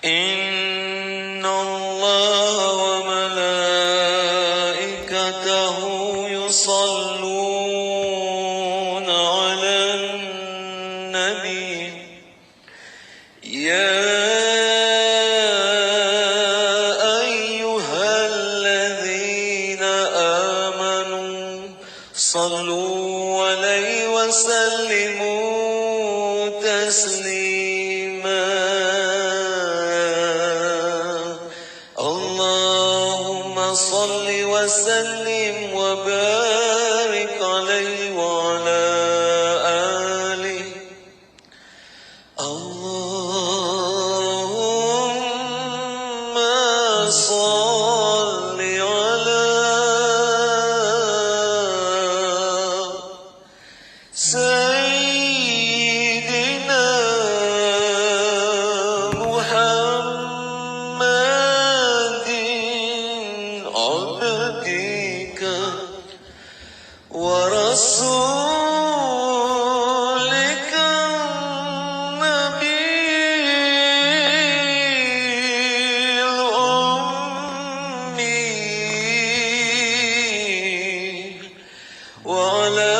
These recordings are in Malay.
إن الله وملائكته يصلون على النبي يا أيها الذين آمنوا صلوا عليه وسلموا تسليما اللهم صل وسلم وبارك عليه وعلى آله اللهم صل على سيدنا محمد عبدك ورسولك النبي الأمي وعلى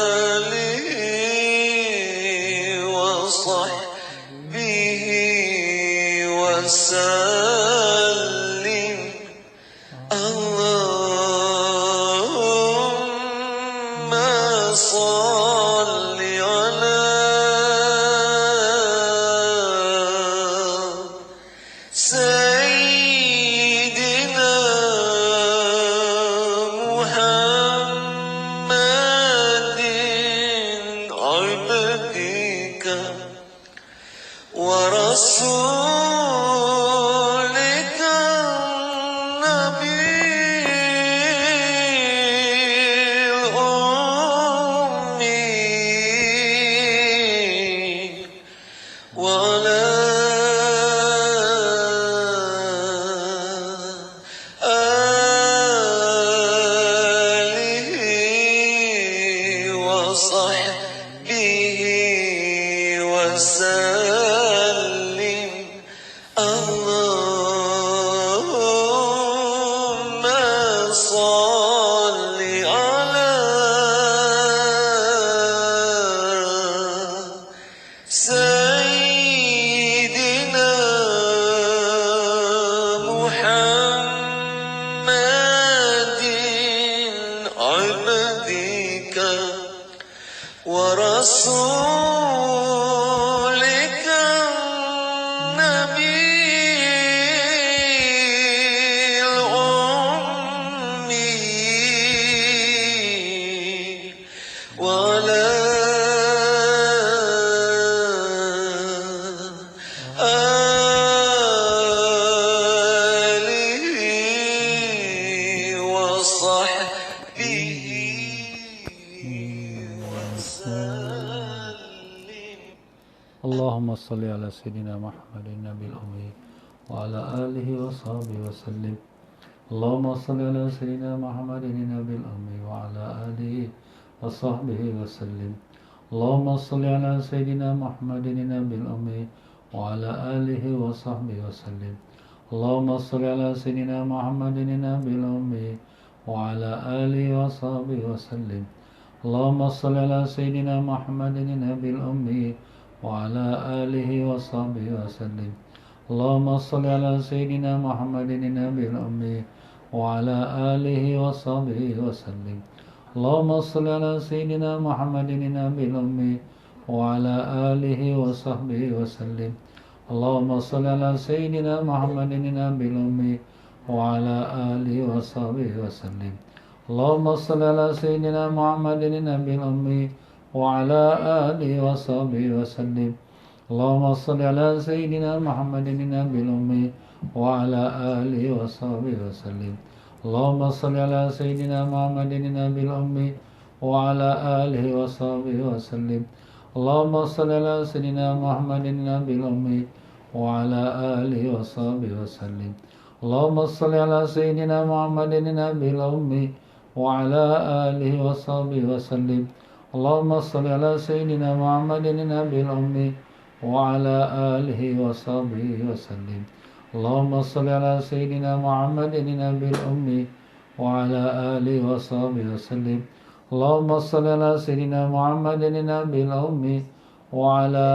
آله وصحبه وسلم اللهم صل على سيدنا محمد عبدك ورسولك النبي الأمي وعلى آله وصحبه وسلم اللهم صل على سيدنا محمد عبدك ورسولك النبي الأمي وعلى آله وصحبه وسلم اللهم صل على سيدنا محمد النبي الأمي وعلى آله وصحبه وسلم اللهم صل على سيدنا محمد النبي الأمي وعلى آله وصحبه وسلم اللهم صل على سيدنا محمد النبي الأمي وعلى آله وصحبه وسلم اللهم صل على سيدنا محمد النبي الأمي وعلى آله وصحبه وسلم اللهم صل على سيدنا محمد النبي الأمي وعلى آله وصحبه وسلم اللهم صل على سيدنا محمد النبي الأمي وعلى آله وصحبه وسلم اللهم صل على سيدنا محمد النبي الأمي وعلى آله وصحبه وسلم اللهم صل على سيدنا محمد النبي الأمي وعلى آله وصحبه وسلم اللهم صل على سيدنا محمد النبي الأمي وعلى آله وصحبه وسلم اللهم صل على سيدنا محمد النبي الأمي وعلى آله وصحبه وسلم اللهم صل على سيدنا محمد النبي الأمي وعلى آله وصحبه وسلم اللهم صل على سيدنا محمد النبي الأمي وعلى آله وصحبه وسلم اللهم صل على سيدنا محمد النبي الأمي وعلى آله وصحبه وسلم. اللهم صل على سيدنا محمد النبي الأمي وعلى آله وصحبه وسلم. اللهم صل على سيدنا محمد النبي الأمي وعلى آله وصحبه وسلم. اللهم صل على سيدنا محمد النبي الأمي وعلى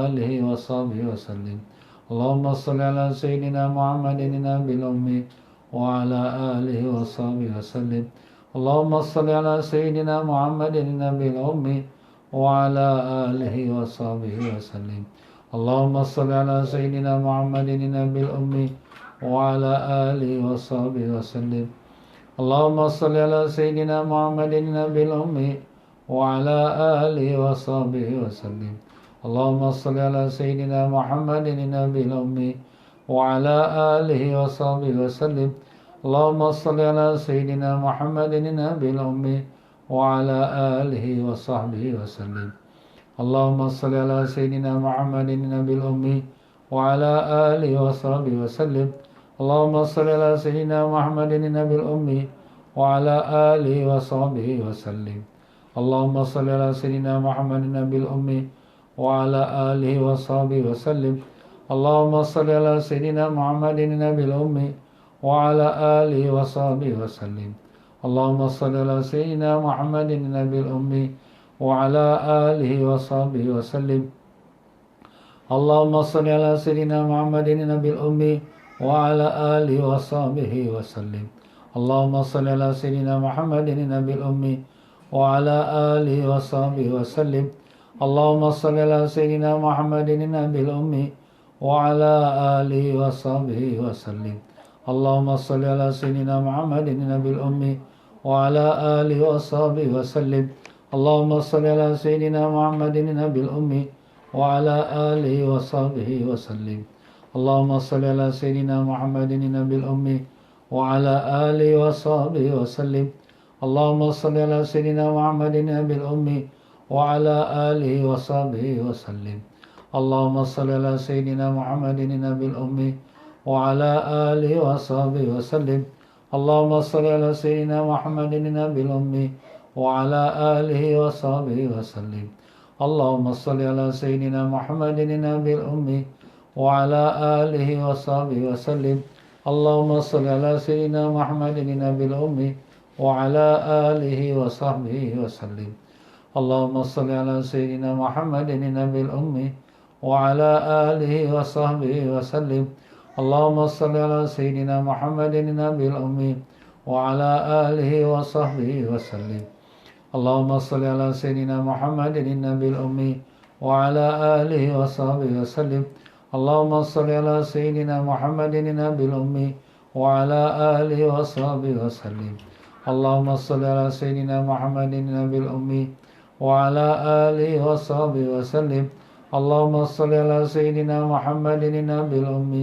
آله وصحبه وسلم. اللهم صل على سيدنا محمد النبي الأمي وعلى آله وصحبه وسلم. اللهم صل على سيدنا محمد النبي الأمي وعلى آله وصحبه وسلم. اللهم صل على سيدنا محمد النبي الأمي وعلى آله وصحبه وسلم. اللهم صل على سيدنا محمد النبي الأمي وعلى آله وصحبه وسلم. اللهم صل على سيدنا محمد النبي الأمي وعلى آله وصحبه وسلم. اللهم صل على سيدنا محمد النبي الأمي وعلى آله وصحبه وسلم. اللهم صل على سيدنا محمد النبي الأمي وعلى آله وصحبه وسلم. اللهم صل على سيدنا محمد النبي الأمي وعلى آله وصحبه وسلم. اللهم صل على سيدنا محمد النبي الأمي وعلى آله وصحبه وسلم. اللهم صل على سيدنا محمد النبي الأمي وعلى آله وصحبه وسلم. اللهم صل على سيدنا محمد النبي الأمي وعلى آله وصحبه وسلم. اللهم صل على سيدنا محمد النبي الأمي وعلى آله وصحبه وسلم. اللهم صل على سيدنا محمد النبي الأمي وعلى آله وصحبه وسلم. اللهم صل على سيدنا محمد النبي الأمي وعلى آله وصحبه وسلم. اللهم صل على سيدنا محمد النبي الأمي وعلى آله وصحبه وسلم. اللهم صل على سيدنا محمد النبي الأمي وعلى آله وصحبه وسلم. اللهم صل على سيدنا محمد النبي الأمي وعلى آله وصحبه وسلم. اللهم صل على سيدنا محمد النبي الأمي وعلى آله وصحبه وسلم. اللهم صل على سيدنا محمد النبي الأمي وعلى آله وصحبه وسلم. اللهم صل على سيدنا محمد النبي الأمي وعلى آله وصحبه وسلم. اللهم صل على سيدنا محمد النبي الأمي وعلى آله وصحبه وسلم. اللهم صل على سيدنا محمد النبي الأمي وعلى آله وصحبه وسلم. اللهم صل على سيدنا محمد النبي الأمي وعلى آله وصحبه وسلم. اللهم صل على سيدنا محمد النبي الأمي وعلى آله وصحبه وسلم. اللهم صل على سيدنا محمد النبي الأمي وعلى آله وصحبه وسلم. اللهم صل على سيدنا محمد النبي الأمي وعلى آله وصحبه وسلم. اللهم صل على سيدنا محمد النبي الأمي وعلى آله وصحبه وسلم. اللهم صل على سيدنا محمد النبي الأمي وعلى آله وصحبه وسلم. اللهم صل على سيدنا محمد النبي الأمي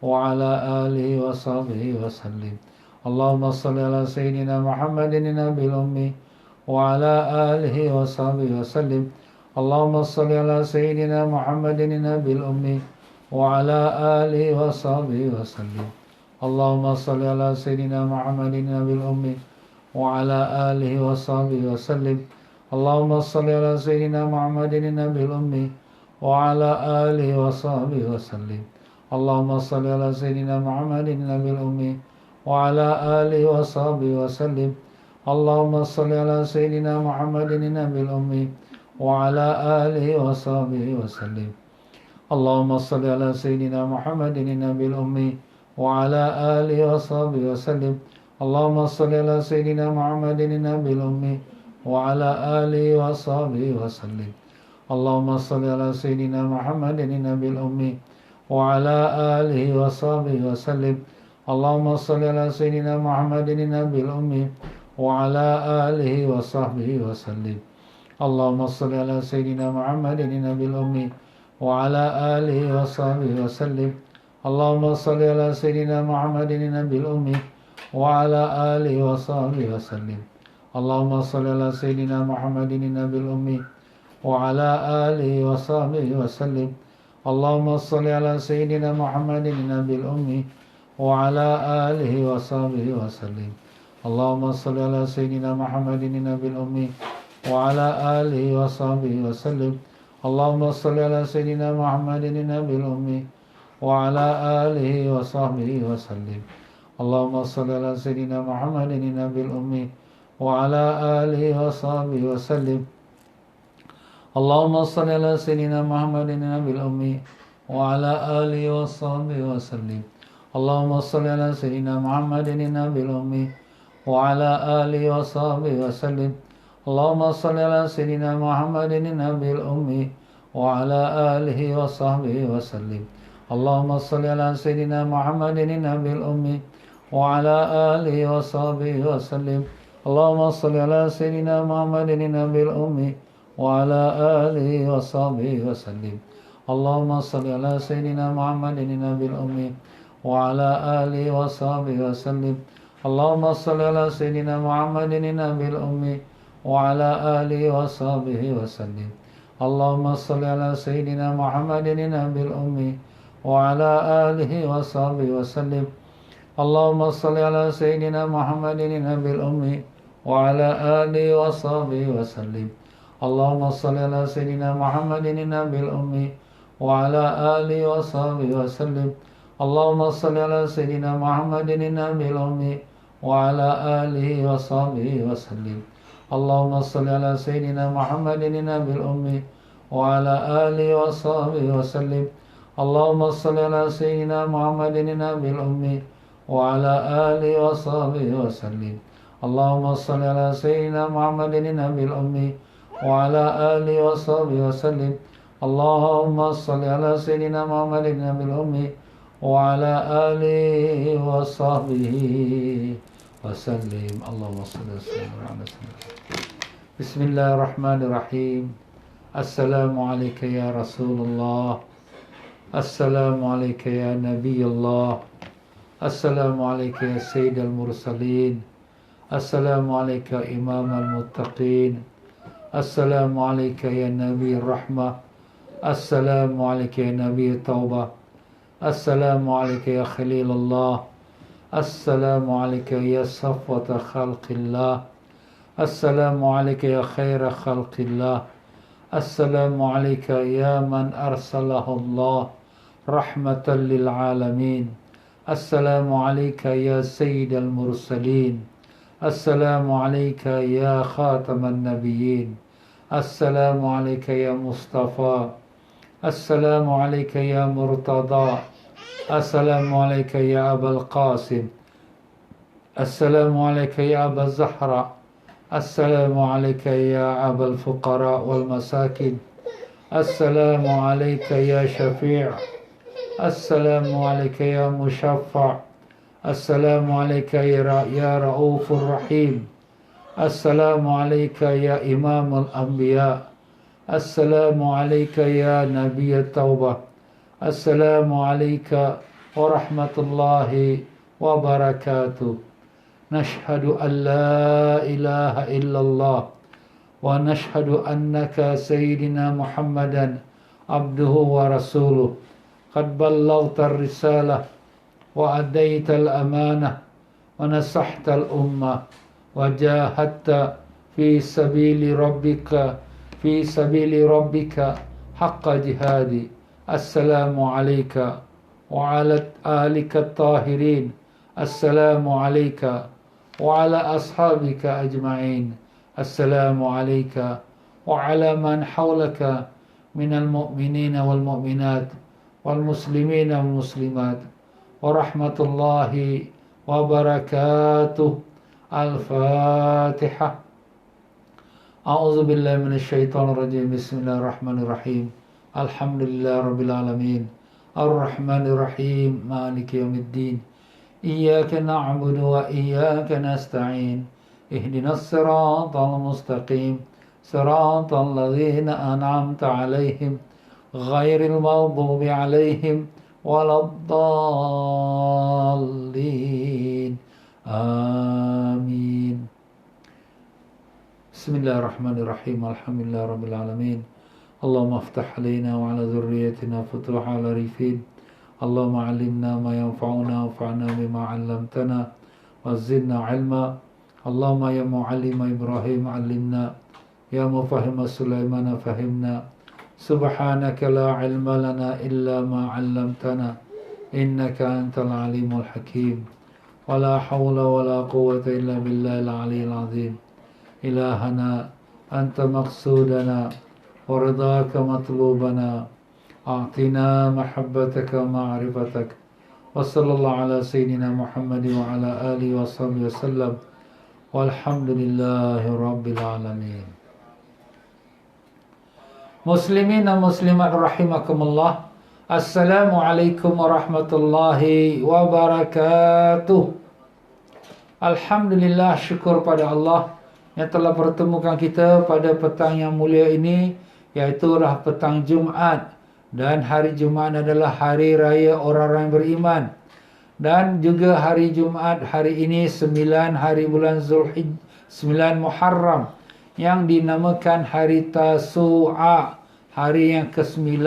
وعلى آله وصحبه وسلم. اللهم صل على سيدنا محمد النبي الأمي وعلى آله وصحبه وسلم. اللهم صل على سيدنا محمد النبي الأمي وعلى آله وصحبه وسلم. اللهم صل على سيدنا محمد النبي الأمي وعلى آله وصحبه وسلم. اللهم صل على سيدنا محمد النبي الأمي وعلى آله وصحبه وسلم. اللهم صل على سيدنا محمد النبي الأمي وعلى آله وصحبه وسلم. اللهم صل على سيدنا محمد النبي الأمي وعلى آله وصحبه وسلم. اللهم صل على سيدنا محمد النبي الأمي وعلى آله وصحبه وسلم. اللهم صل على سيدنا محمد النبي الأمي وعلى آله وصحبه وسلم. اللهم صل على سيدنا محمد النبي الأمي وعلى آله وصحبه وسلم. اللهم صل على سيدنا محمد النبي الأمي وعلى آله وصحبه وسلم. اللهم صل على سيدنا محمد النبي الأمي وعلى آله وصحبه وسلم. اللهم صل على سيدنا محمد النبي الأمي وعلى آله وصحبه وسلم. اللهم صل على سيدنا محمد النبي الأمي وعلى آله وصحبه وسلم. اللهم صل على سيدنا محمد النبي الأمي وعلى آله وصحبه وسلم. اللهم صل على سيدنا محمد النبي الأمي وعلى آله وصحبه وسلم. اللهم صل على سيدنا محمد النبي الأمي وعلى آله وصحبه وسلم. اللهم صل على سيدنا محمد النبي الأمي وعلى آله وصحبه وسلم. اللهم صل على سيدنا محمد النبي الأمي وعلى آله وصحبه وسلم. اللهم صل على سيدنا محمد النبي الأمي وعلى آله وصحبه وسلم. اللهم صل على سيدنا محمد النبي الأمي وعلى آله وصحبه وسلم. اللهم صل على سيدنا محمد النبي الأمي وعلى آله وصحبه وسلم. اللهم صل على سيدنا محمد النبي الأمي وعلى آله وصحبه وسلم. اللهم صل على سيدنا محمد النبي الأمي وعلى آله وصحبه وسلم. اللهم صل على سيدنا محمد النبي الأمي وعلى آله وصحبه وسلم. اللهم صل على سيدنا محمد النبي الأمي وعلى آله وصحبه وسلم. اللهم صل على سيدنا محمد النبي الأمي وعلى آله وصحبه وسلم. اللهم صل على سيدنا محمد النبي الأمي وعلى آله وصحبه وسلم. اللهم صل على سيدنا محمد النبي الأمي وعلى آله وصحبه وسلم. اللهم صل على سيدنا محمد النبي الأمي وعلى آله وصحبه وسلم. اللهم صل على سيدنا محمد النبي الأمي وعلى آله وصحبه وسلم. اللهم صل على سيدنا محمد النبي الأمي وعلى آله وصحبه وسلم. اللهم صل على سيدنا. بسم الله الرحمن الرحيم. السلام عليك يا رسول الله. السلام عليك يا نبي الله. السلام عليك يا سيد المرسلين. السلام عليك إمام المتقين. السلام عليك يا نبي الرحمة. السلام عليك يا نبي التوبة. السلام عليك يا خليل الله. السلام عليك يا صفوة خلق الله. السلام عليك يا خير خلق الله. السلام عليك يا من أرسله الله رحمة للعالمين. السلام عليك يا سيد المرسلين. السلام عليك يا خاتم النبيين. السلام عليك يا مصطفى. السلام عليك يا مرتضى. السلام عليك يا أبا القاسم. السلام عليك يا أبا الزهراء. السلام عليك يا أبا الفقراء والمساكين. السلام عليك يا شفيع. السلام عليك يا مشفع. السلام عليك يا رؤوف الرحيم. السلام عليك يا إمام الأنبياء. السلام عليك يا نبي التوبة. السلام عليك ورحمة الله وبركاته. نشهد أن لا إله إلا الله ونشهد أنك سيدنا محمدا عبده ورسوله. قد بلغت الرسالة وأديت الأمانة ونصحت الأمة وجاهدت في سبيل ربك حق جهادي. السلام عليك وعلى آلك الطاهرين. السلام عليك وعلى أصحابك أجمعين. السلام عليك وعلى من حولك من المؤمنين والمؤمنات والمسلمين والمسلمات ورحمة الله وبركاته. الفاتحة. أعوذ بالله من الشيطان الرجيم. بسم الله الرحمن الرحيم. الحمد لله رب العالمين الرحمن الرحيم مالك يوم الدين. إياك نعبد وإياك نستعين. اهدنا الصراط المستقيم صراط الذين أنعمت عليهم غير المغضوب عليهم ولا الضالين. آمين. بسم الله الرحمن الرحيم. الحمد لله رب العالمين. اللهم افتح علينا وعلى ذريتنا فتوح على ريفين. اللهم علمنا ما ينفعنا وانفعنا بما علمتنا وزدنا علما Allahumma ya muallima Ibrahim allimna, ya mufahhima Sulaiman fahimna. Subhanaka la ilma lana illa ma 'allamtana innaka antal alimul hakim. Wala hawla wala quwwata illa billahil aliyyil azim. Ilahana anta maqsudana wa ridaka matlubana. A'tina mahabbataka ma'rifatak. Wa sallallahu ala sayyidina Muhammad wa ala alihi wa sahbihi wasallam. Walhamdulillahi rabbil alamin. Muslimin dan muslimat rahimakumullah. Assalamualaikum warahmatullahi wabarakatuh. Alhamdulillah, syukur pada Allah yang telah pertemukan kita pada petang yang mulia ini, iaitulah petang Jumaat. Dan hari Jumaat adalah hari raya orang-orang beriman. Dan juga hari Jumaat hari ini 9 hari bulan Zulhijjah, 9 Muharram, yang dinamakan hari Tasu'a, hari yang ke-9,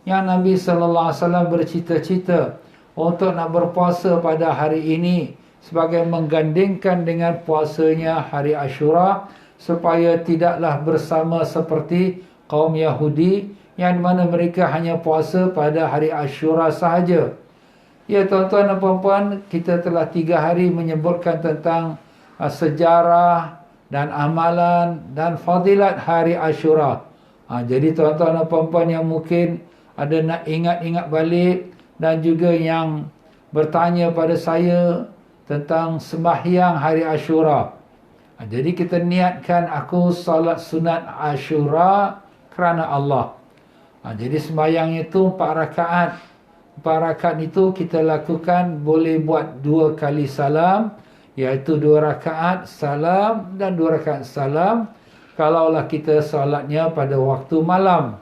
yang Nabi sallallahu alaihi wasallam bercita-cita untuk nak berpuasa pada hari ini sebagai menggandingkan dengan puasanya hari Ashura, supaya tidaklah bersama seperti kaum Yahudi yang mana mereka hanya puasa pada hari Ashura sahaja. Ya tuan-tuan dan puan-puan, kita telah 3 hari menyebutkan tentang sejarah dan amalan dan fadilat hari Ashura. Jadi tuan-tuan dan puan-puan yang mungkin ada nak ingat-ingat balik dan juga yang bertanya pada saya tentang sembahyang hari Ashura. Jadi kita niatkan aku salat sunat Ashura kerana Allah. Jadi sembahyang itu 4 rakaat. 4 rakaat itu kita lakukan boleh buat 2 kali salam, iaitu 2 rakaat salam dan 2 rakaat salam. Kalaulah kita salatnya pada waktu malam.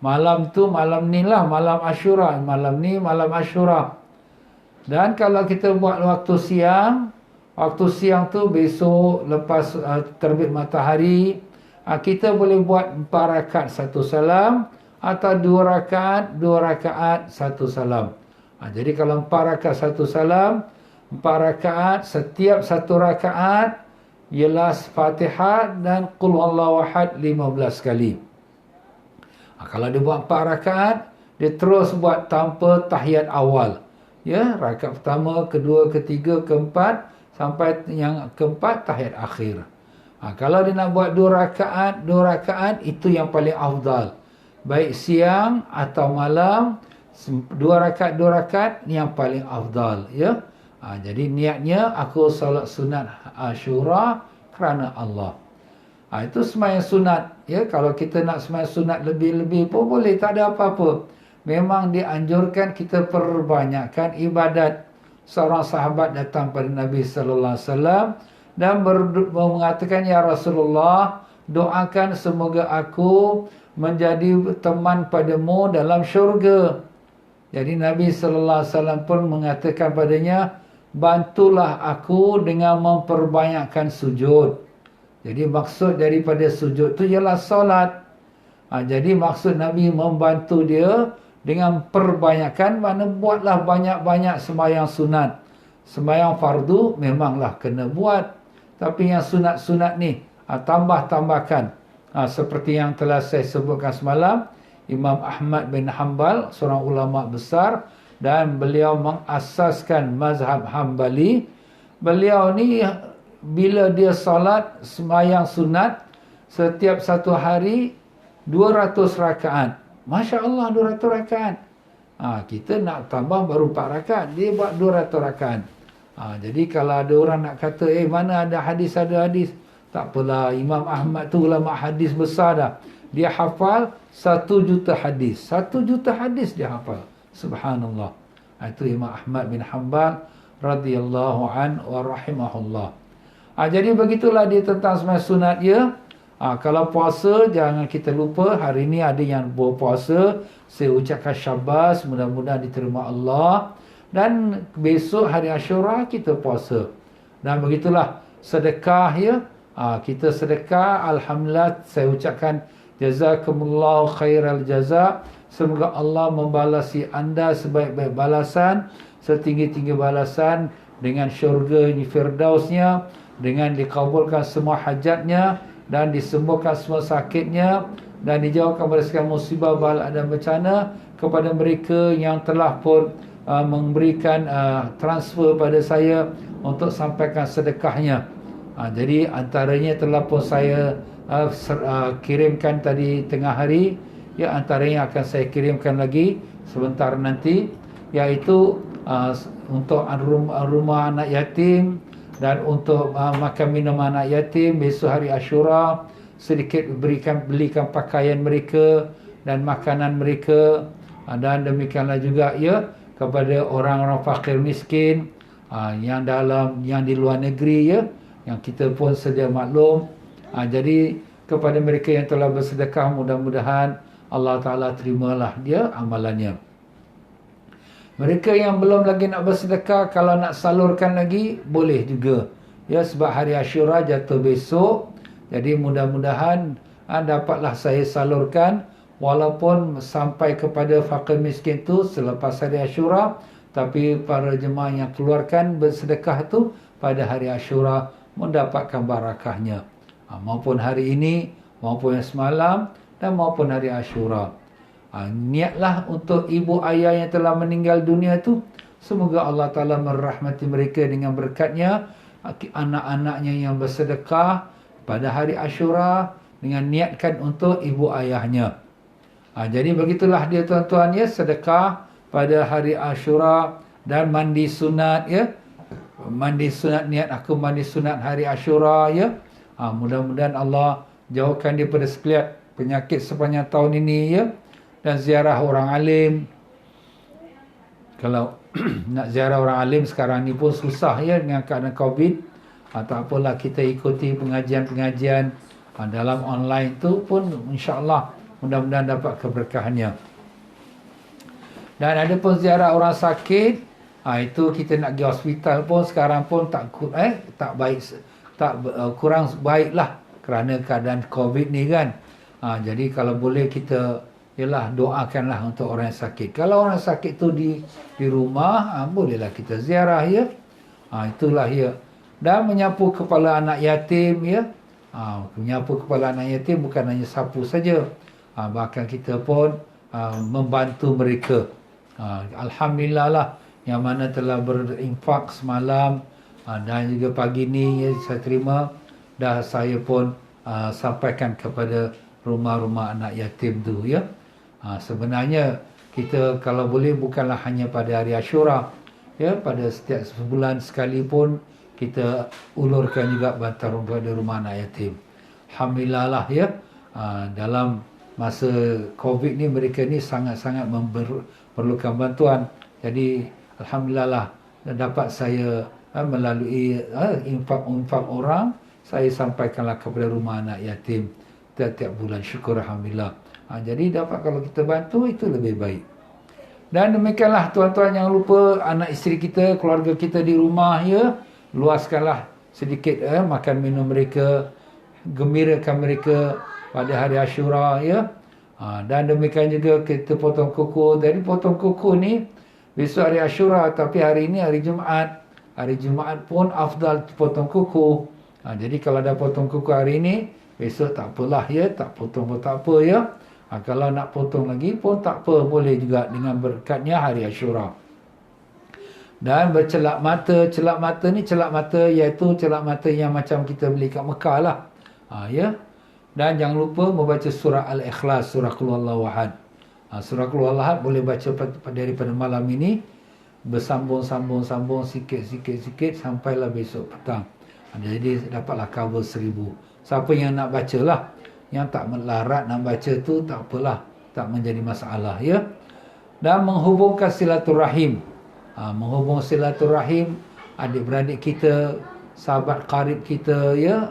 Malam tu malam ni lah, malam Ashura. Malam ni malam Ashura. Dan kalau kita buat waktu siang tu besok lepas terbit matahari, kita boleh buat 4 rakaat 1 salam atau 2 rakaat 1 salam. Jadi kalau 4 rakaat 1 salam, 4 rakaat, setiap 1 rakaat ialah Fatihah dan Qul Huwallahu Ahad 15 kali. Kalau dia buat 4 rakaat, dia terus buat tanpa tahiyat awal. Ya, rakaat pertama, kedua, ketiga, keempat, sampai yang keempat tahiyat akhir. Kalau dia nak buat 2 rakaat, itu yang paling afdal. Baik siang atau malam, 2 rakaat yang paling afdal, ya. Jadi niatnya aku salat sunat Ashura kerana Allah. Itu sembahyang sunat, ya. Kalau kita nak sembahyang sunat lebih-lebih pun boleh, tak ada apa-apa. Memang dianjurkan kita perbanyakkan ibadat. Seorang sahabat datang pada Nabi sallallahu alaihi wasallam dan mengatakan, ya Rasulullah, doakan semoga aku menjadi teman padamu dalam syurga. Jadi Nabi sallallahu alaihi wasallam pun mengatakan padanya, bantulah aku dengan memperbanyakkan sujud. Jadi maksud daripada sujud tu ialah solat. Jadi maksud Nabi membantu dia dengan perbanyakkan, mana buatlah banyak-banyak sembahyang sunat. Sembahyang fardu memanglah kena buat, tapi yang sunat-sunat ni tambah-tambahkan. Seperti yang telah saya sebutkan semalam, Imam Ahmad bin Hanbal, seorang ulama besar, dan beliau mengasaskan mazhab Hambali. Beliau ni bila dia salat sembahyang sunat, setiap 1 hari 200 rakaat. Masya Allah, 200 rakaat. Kita nak tambah baru 4 rakaat, dia buat 200 rakaat. Jadi kalau ada orang nak kata, mana ada hadis, tak apalah, Imam Ahmad tu ulama hadis besar dah. Dia hafal 1 juta hadis. 1 juta hadis dia hafal. Subhanallah. Itu Imam Ahmad bin Hanbal radhiyallahu an wa rahimahullah. Jadi begitulah dia tentang sembahyang sunat ya. Kalau puasa, jangan kita lupa, hari ini ada yang berpuasa. Saya ucapkan syabas, mudah-mudahan diterima Allah. Dan besok hari Ashura kita puasa. Dan begitulah sedekah ya. Kita sedekah, alhamdulillah, saya ucapkan jazakumullahu khairal jaza. Semoga Allah membalasi anda sebaik-baik balasan, setinggi-tinggi balasan dengan syurga Firdausnya. dengan dikabulkan semua hajatnya dan disembuhkan semua sakitnya dan dijauhkan dari segala musibah bala dan bencana, kepada mereka yang telah pun memberikan transfer pada saya untuk sampaikan sedekahnya. Jadi antaranya telah pun saya kirimkan tadi tengah hari, ya, antaranya akan saya kirimkan lagi sebentar nanti, iaitu untuk rumah anak yatim dan untuk makan minum anak yatim besok hari Ashura, sedikit belikan pakaian mereka dan makanan mereka, dan demikianlah juga ya kepada orang-orang fakir miskin yang di luar negeri, ya, yang kita pun sedia maklum. Jadi kepada mereka yang telah bersedekah, mudah-mudahan Allah Ta'ala terimalah dia amalannya. Mereka yang belum lagi nak bersedekah, kalau nak salurkan lagi boleh juga, ya, sebab hari Ashura jatuh besok. Jadi mudah-mudahan dapatlah saya salurkan, walaupun sampai kepada fakir miskin tu selepas hari Ashura, tapi para jemaah yang keluarkan bersedekah tu pada hari Ashura mendapatkan barakahnya, maupun hari ini, maupun yang semalam, dan maupun hari Ashura. Niatlah untuk ibu ayah yang telah meninggal dunia tu, semoga Allah Ta'ala merahmati mereka dengan berkatnya. Anak-anaknya yang bersedekah pada hari Ashura dengan niatkan untuk ibu ayahnya. Jadi begitulah dia tuan-tuan, ya, sedekah pada hari Ashura dan mandi sunat, ya. Mandi sunat, niat aku mandi sunat hari Ashura, ya. Mudah-mudahan Allah jauhkan dia pada sekalian penyakit sepanjang tahun ini, ya. Dan ziarah orang alim. Kalau nak ziarah orang alim sekarang ni pun susah, ya, dengan keadaan Covid. Tak apalah, kita ikuti pengajian-pengajian dalam online tu pun, insya-Allah mudah-mudahan dapat keberkahannya. Dan ada pun ziarah orang sakit, itu kita nak pergi hospital pun sekarang pun tak baik, kurang baiklah kerana keadaan Covid ni kan. Jadi kalau boleh kita doakanlah untuk orang yang sakit. Kalau orang sakit tu di rumah, bolehlah kita ziarah, ya. Itulah, ya. Dan menyapu kepala anak yatim, ya. Menyapu kepala anak yatim bukan hanya sapu saja, bahkan kita pun membantu mereka. Alhamdulillah lah, yang mana telah berinfak semalam dan juga pagi ni, ya, saya terima, dah saya pun sampaikan kepada rumah-rumah anak yatim tu, ya. Sebenarnya kita kalau boleh bukanlah hanya pada hari Ashura, ya, pada setiap sebulan sekali pun kita ulurkan juga bantuan pada rumah anak yatim. Alhamdulillah lah, ya. Dalam masa Covid ni mereka ni sangat-sangat memerlukan bantuan. Jadi alhamdulillah lah, dapat saya melalui infak orang, saya sampaikanlah kepada rumah anak yatim tiap-tiap bulan. Syukur alhamdulillah. Jadi dapat, kalau kita bantu itu lebih baik. Dan demikianlah tuan-tuan, jangan lupa anak isteri kita, keluarga kita di rumah, ya, luaskanlah sedikit makan minum mereka, gembirakan mereka pada hari Ashura, ya. Dan demikian juga kita potong kuku. Jadi potong kuku ni besok hari Ashura, tapi hari ini hari Jumaat. Hari Jumaat pun afdal potong kuku. Jadi kalau dah potong kuku hari ini, besok tak apalah, ya, tak potong pun tak apa, ya. Kalau nak potong lagi pun tak apa, boleh juga dengan berkatnya hari Ashura. Dan bercelak mata. Celak mata ni, celak mata iaitu celak mata yang macam kita beli kat Mekah lah, ya. Dan jangan lupa membaca surah Al-Ikhlas, surah Qul Huwallahu Ahad. Surah Qul Huwallahu Ahad boleh baca daripada malam ini, bersambung-sambung sikit-sikit sampailah besok petang. Jadi dapatlah cover 1000. Siapa yang nak baca lah, yang tak melarat nak baca tu tak apalah, tak menjadi masalah, ya. Dan menghubungkan silaturahim. Menghubung silaturahim adik-beradik kita, sahabat karib kita, ya.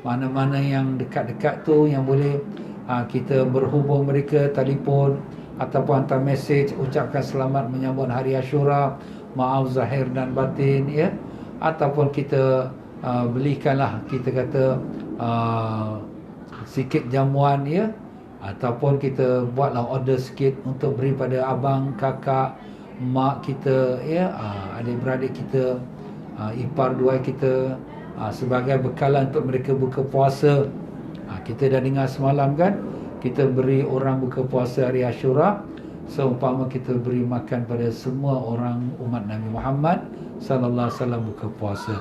Mana-mana yang dekat-dekat tu yang boleh kita berhubung mereka, telefon ataupun hantar mesej, ucapkan selamat menyambut hari Ashura, maaf zahir dan batin, ya. Ataupun kita belikanlah, kita kata sikit jamuan, ya. Ataupun kita buatlah order sikit untuk beri pada abang, kakak, mak kita, ya, adik-beradik kita, ipar dua kita, sebagai bekalan untuk mereka buka puasa. Kita dah dengar semalam kan, kita beri orang buka puasa hari Ashura seumpama kita beri makan pada semua orang umat Nabi Muhammad sallallahu alaihi wasallam buka puasa.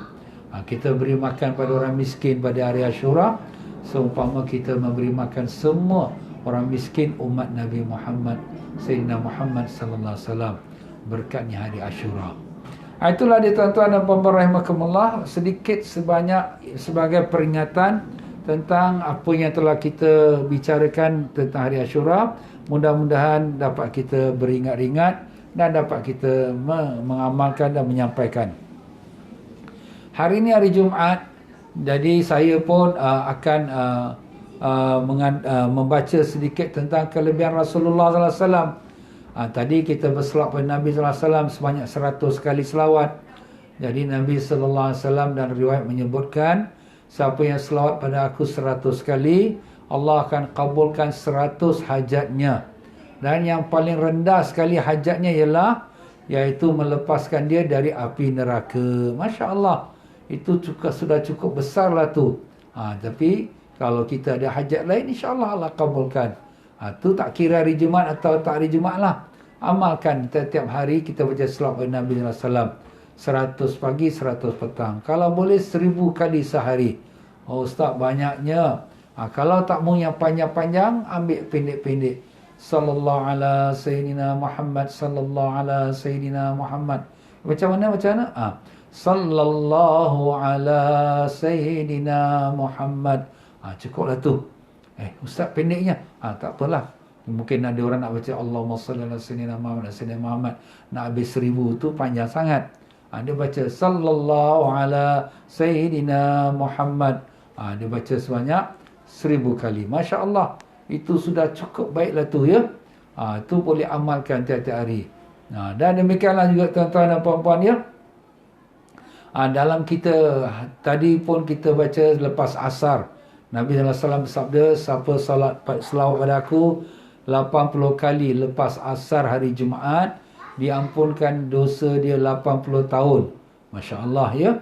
Kita beri makan pada orang miskin pada hari Ashura seumpama kita memberi makan semua orang miskin umat Nabi Muhammad Sayyidina Muhammad sallallahu alaihi wasallam berkatnya hari Ashura. Itulah dia tuan-tuan dan puan-puan rahimakumullah, sedikit sebanyak sebagai peringatan tentang apa yang telah kita bicarakan tentang hari Ashura. Mudah-mudahan dapat kita beringat-ingat dan dapat kita mengamalkan dan menyampaikan. Hari ini hari Jumaat, jadi saya pun akan membaca sedikit tentang kelebihan Rasulullah sallallahu alaihi wasallam. Tadi kita berselawat pada Nabi sallallahu alaihi wasallam sebanyak 100 kali selawat. Jadi Nabi sallallahu alaihi wasallam dan riwayat menyebutkan, siapa yang selawat pada aku 100 kali, Allah akan kabulkan 100 hajatnya. Dan yang paling rendah sekali hajatnya ialah iaitu melepaskan dia dari api neraka. Masya Allah, itu sudah cukup besarlah tu. Tapi kalau kita ada hajat lain, insya-Allah Allah kabulkan. Tu tak kira hari Jumaat atau tak hari Jumaat lah. Amalkan setiap hari kita baca selawat kepada Nabi sallallahu alaihi wasallam. 100 pagi, 100 petang. Kalau boleh 1000 kali sehari. Ustaz, banyaknya. Kalau tak mau yang panjang-panjang, ambil pendek-pendek. Sallallahu ala Sayyidina Muhammad, sallallahu ala Sayyidina Muhammad. Macam mana? Sallallahu ala Sayyidina Muhammad. Cukuplah tu. Ustaz pendeknya. Tak apalah. Mungkin ada orang nak baca Allahumma salli ala Sayyidina Muhammad, Sayyidina Muhammad. Nak habis 1000 tu panjang sangat. Dia baca sallallahu ala Sayyidina Muhammad. Dia baca sebanyak 1000 kali. Masya Allah. Itu sudah cukup baiklah tu ya. Itu boleh amalkan tiap-tiap hari. Dan demikianlah juga tuan-tuan dan puan-puan ya. Dalam kita tadi pun kita baca lepas asar, Nabi sallallahu alaihi wasallam bersabda, siapa selawat pada aku 80 kali lepas asar hari Jumaat, diampunkan dosa dia 80 tahun. Masya Allah ya.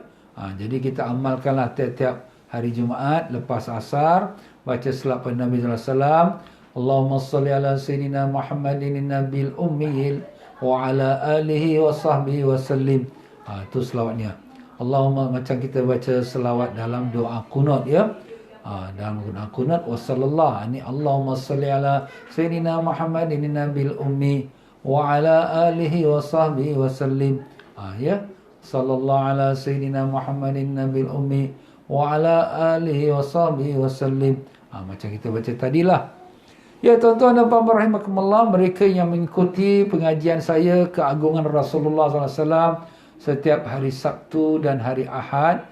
Jadi kita amalkanlah tiap-tiap hari Jumaat lepas asar, baca selawat pada Nabi sallallahu alaihi wasallam. Allahumma salli ala Sayyidina Muhammadin nabil ummiyil wa ala alihi wa sahbihi wa sallim. Itu selawatnya. Allahumma, macam kita baca selawat dalam doa kunut ya. Dalam doa kunut wa sallallahu, ini Allahumma salli ala Sayyidina Muhammadin nabil ummi wa ala alihi wa sahbihi wa sallim. Ya. Sallallahu ala Sayyidina Muhammadin nabil ummi wa ala alihi wa sahbihi wa sallim. Macam kita baca tadilah. Ya tuan-tuan dan puan-puan rahimakumullah, mereka yang mengikuti pengajian saya keagungan Rasulullah sallallahu alaihi wasallam setiap hari Sabtu dan hari Ahad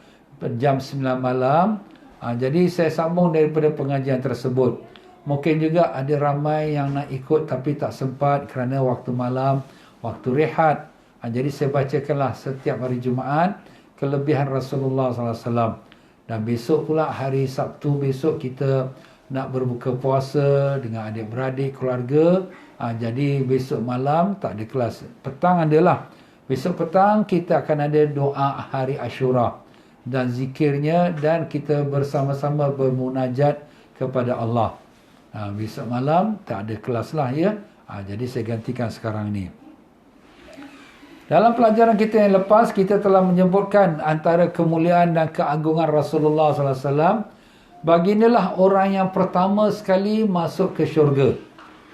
jam 9 malam. Jadi saya sambung daripada pengajian tersebut. Mungkin juga ada ramai yang nak ikut tapi tak sempat kerana waktu malam, waktu rehat. Jadi saya bacakanlah setiap hari Jumaat kelebihan Rasulullah sallallahu alaihi wasallam. Dan besok pula hari Sabtu besok kita nak berbuka puasa dengan adik-beradik keluarga. Jadi besok malam tak ada kelas. Petang adalah. Besok petang kita akan ada doa hari Ashura dan zikirnya, dan kita bersama-sama bermunajat kepada Allah. Besok malam tak ada kelas lah ya. Jadi saya gantikan sekarang ni. Dalam pelajaran kita yang lepas, kita telah menyebutkan antara kemuliaan dan keagungan Rasulullah sallallahu alaihi wasallam. Bagindalah orang yang pertama sekali masuk ke syurga.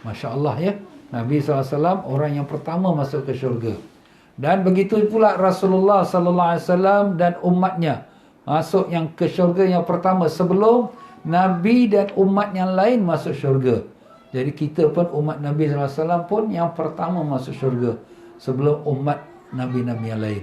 Masya Allah ya. Nabi sallallahu alaihi wasallam orang yang pertama masuk ke syurga. Dan begitu pula Rasulullah sallallahu alaihi wasallam dan umatnya masuk yang ke syurga yang pertama sebelum Nabi dan umat yang lain masuk syurga. Jadi kita pun umat Nabi sallallahu alaihi wasallam pun yang pertama masuk syurga sebelum umat Nabi-Nabi yang lain.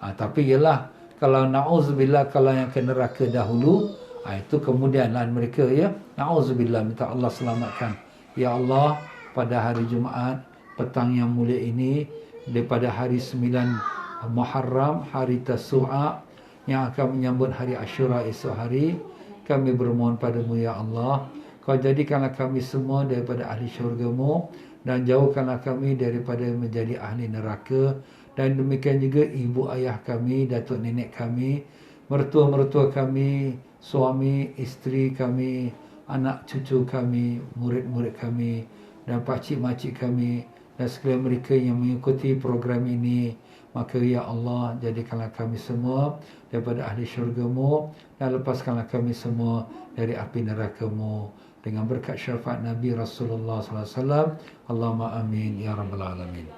Tapi ialah kalau na'udzubillah kalau yang ke neraka dahulu, itu kemudian lain mereka ya. Na'udzubillah, minta Allah selamatkan. Ya Allah, pada hari Jumaat petang yang mulia ini, daripada hari 9 Muharram, hari Tasu'a yang akan menyambut hari Ashura esok hari, kami bermohon padamu ya Allah, kau jadikanlah kami semua daripada ahli syurga-Mu dan jauhkanlah kami daripada menjadi ahli neraka. Dan demikian juga ibu ayah kami, datuk nenek kami, mertua-mertua kami, suami, isteri kami, anak cucu kami, murid-murid kami, dan pakcik-makcik kami, dan sekalian mereka yang mengikuti program ini. Maka ya Allah, jadikanlah kami semua daripada ahli syurga-Mu, dan lepaskanlah kami semua dari api neraka-Mu dengan berkat syafaat Nabi Rasulullah SAW. Allahumma amin ya rabbal alamin.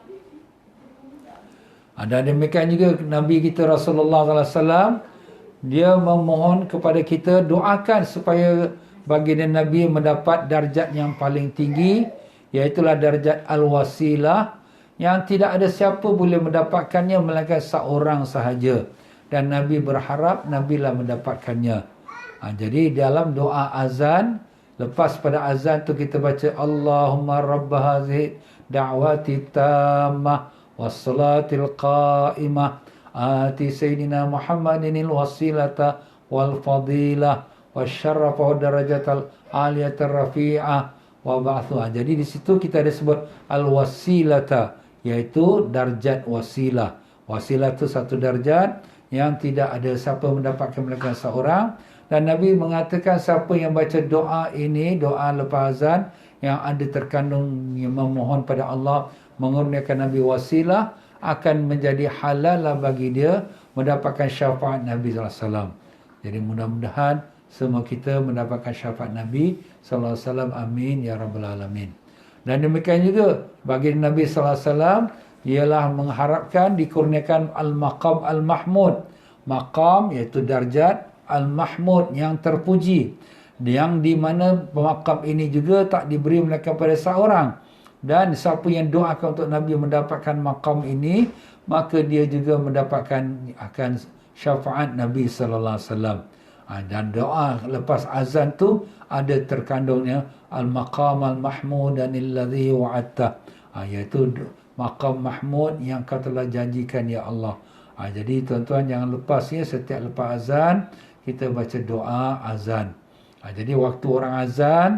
Dan demikian juga Nabi kita Rasulullah SAW, dia memohon kepada kita, doakan supaya baginda Nabi mendapat darjat yang paling tinggi, iaitulah darjat al-wasilah, yang tidak ada siapa boleh mendapatkannya melainkan seorang sahaja, dan Nabi berharap Nabilah mendapatkannya. Jadi dalam doa azan, lepas pada azan tu kita baca Allahumma rabb hazihi da'wati tammah wassalatil qa'imah ati sayyidina Muhammadinil wasilata wal fadilah wasyarrafa wa darajatal aliyatar rafi'ah wa ba'thuha. Jadi di situ kita ada sebut al wasilata, iaitu darjat wasilah. Wasilah itu satu darjat yang tidak ada siapa mendapatkan melainkan seorang. Dan Nabi mengatakan siapa yang baca doa ini, doa lepas azan, yang ada terkandung yang memohon pada Allah mengurniakan Nabi wasilah, akan menjadi halal bagi dia mendapatkan syafaat Nabi SAW. Jadi mudah-mudahan semua kita mendapatkan syafaat Nabi SAW. Amin ya rabbal alamin. Dan demikian juga bagi Nabi SAW, ialah mengharapkan dikurniakan al-maqam al-mahmud. Maqam iaitu darjat al-mahmud, yang terpuji, yang di mana maqam ini juga tak diberi melainkan pada seorang. Dan siapa yang doakan untuk Nabi mendapatkan maqam ini, maka dia juga mendapatkan akan syafaat Nabi sallallahu alaihi wasallam. Dan doa lepas azan tu ada terkandungnya al-maqam al-mahmud alladhi wa'adta, iaitu maqam mahmud yang kau telah janjikan ya Allah. Jadi tuan-tuan jangan lepas ya, setiap lepas azan kita baca doa azan. Jadi waktu orang azan,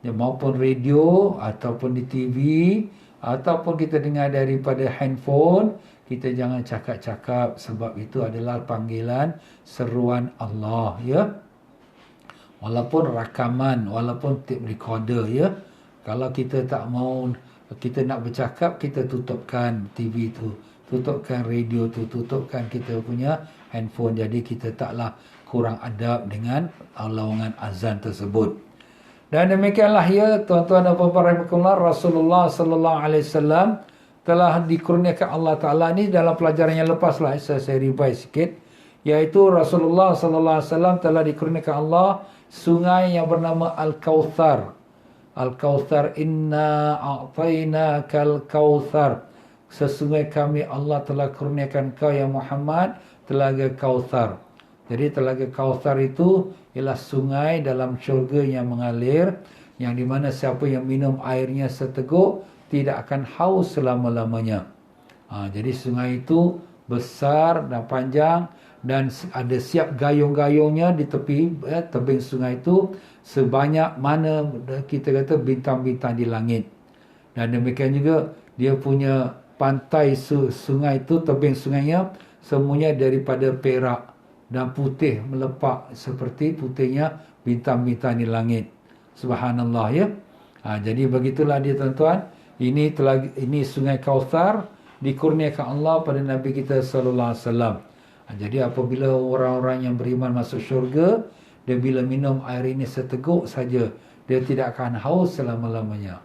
maupun radio ataupun di TV ataupun kita dengar daripada handphone, kita jangan cakap-cakap, sebab itu adalah panggilan seruan Allah ya. Walaupun rakaman, walaupun tape recorder ya. Kalau kita tak mau, kita nak bercakap, kita tutupkan TV tu, tutupkan radio tu, tutupkan kita punya handphone. Jadi kita taklah kurang adab dengan lawangan azan tersebut. Dan demikianlah ya tuan-tuan dan puan-puan rahimakumullah, Rasulullah sallallahu alaihi wasallam telah dikurniakan Allah Taala ni dalam pelajaran yang lepaslah, saya revise sikit, iaitu Rasulullah sallallahu alaihi wasallam telah dikurniakan Allah sungai yang bernama Al-Kautsar. Al-Kautsar, inna a'tainakal kautsar. Sesungguhnya kami Allah telah kurniakan kau ya Muhammad telaga Kautsar. Jadi telaga Kautsar itu ialah sungai dalam syurga yang mengalir, yang di mana siapa yang minum airnya seteguk tidak akan haus selama-lamanya. Jadi sungai itu besar dan panjang, dan ada siap gayung-gayungnya di tepi tebing sungai itu sebanyak mana kita kata bintang-bintang di langit. Dan demikian juga dia punya pantai sungai itu, tebing sungainya semuanya daripada perak dan putih melepak seperti putihnya bintang-bintang di langit. Subhanallah ya. Jadi begitulah dia tuan-tuan. Ini sungai Kautsar dikurniakan Allah pada Nabi kita sallallahu alaihi wasallam. Jadi apabila orang-orang yang beriman masuk syurga, dia bila minum air ini seteguk saja, dia tidak akan haus selama-lamanya.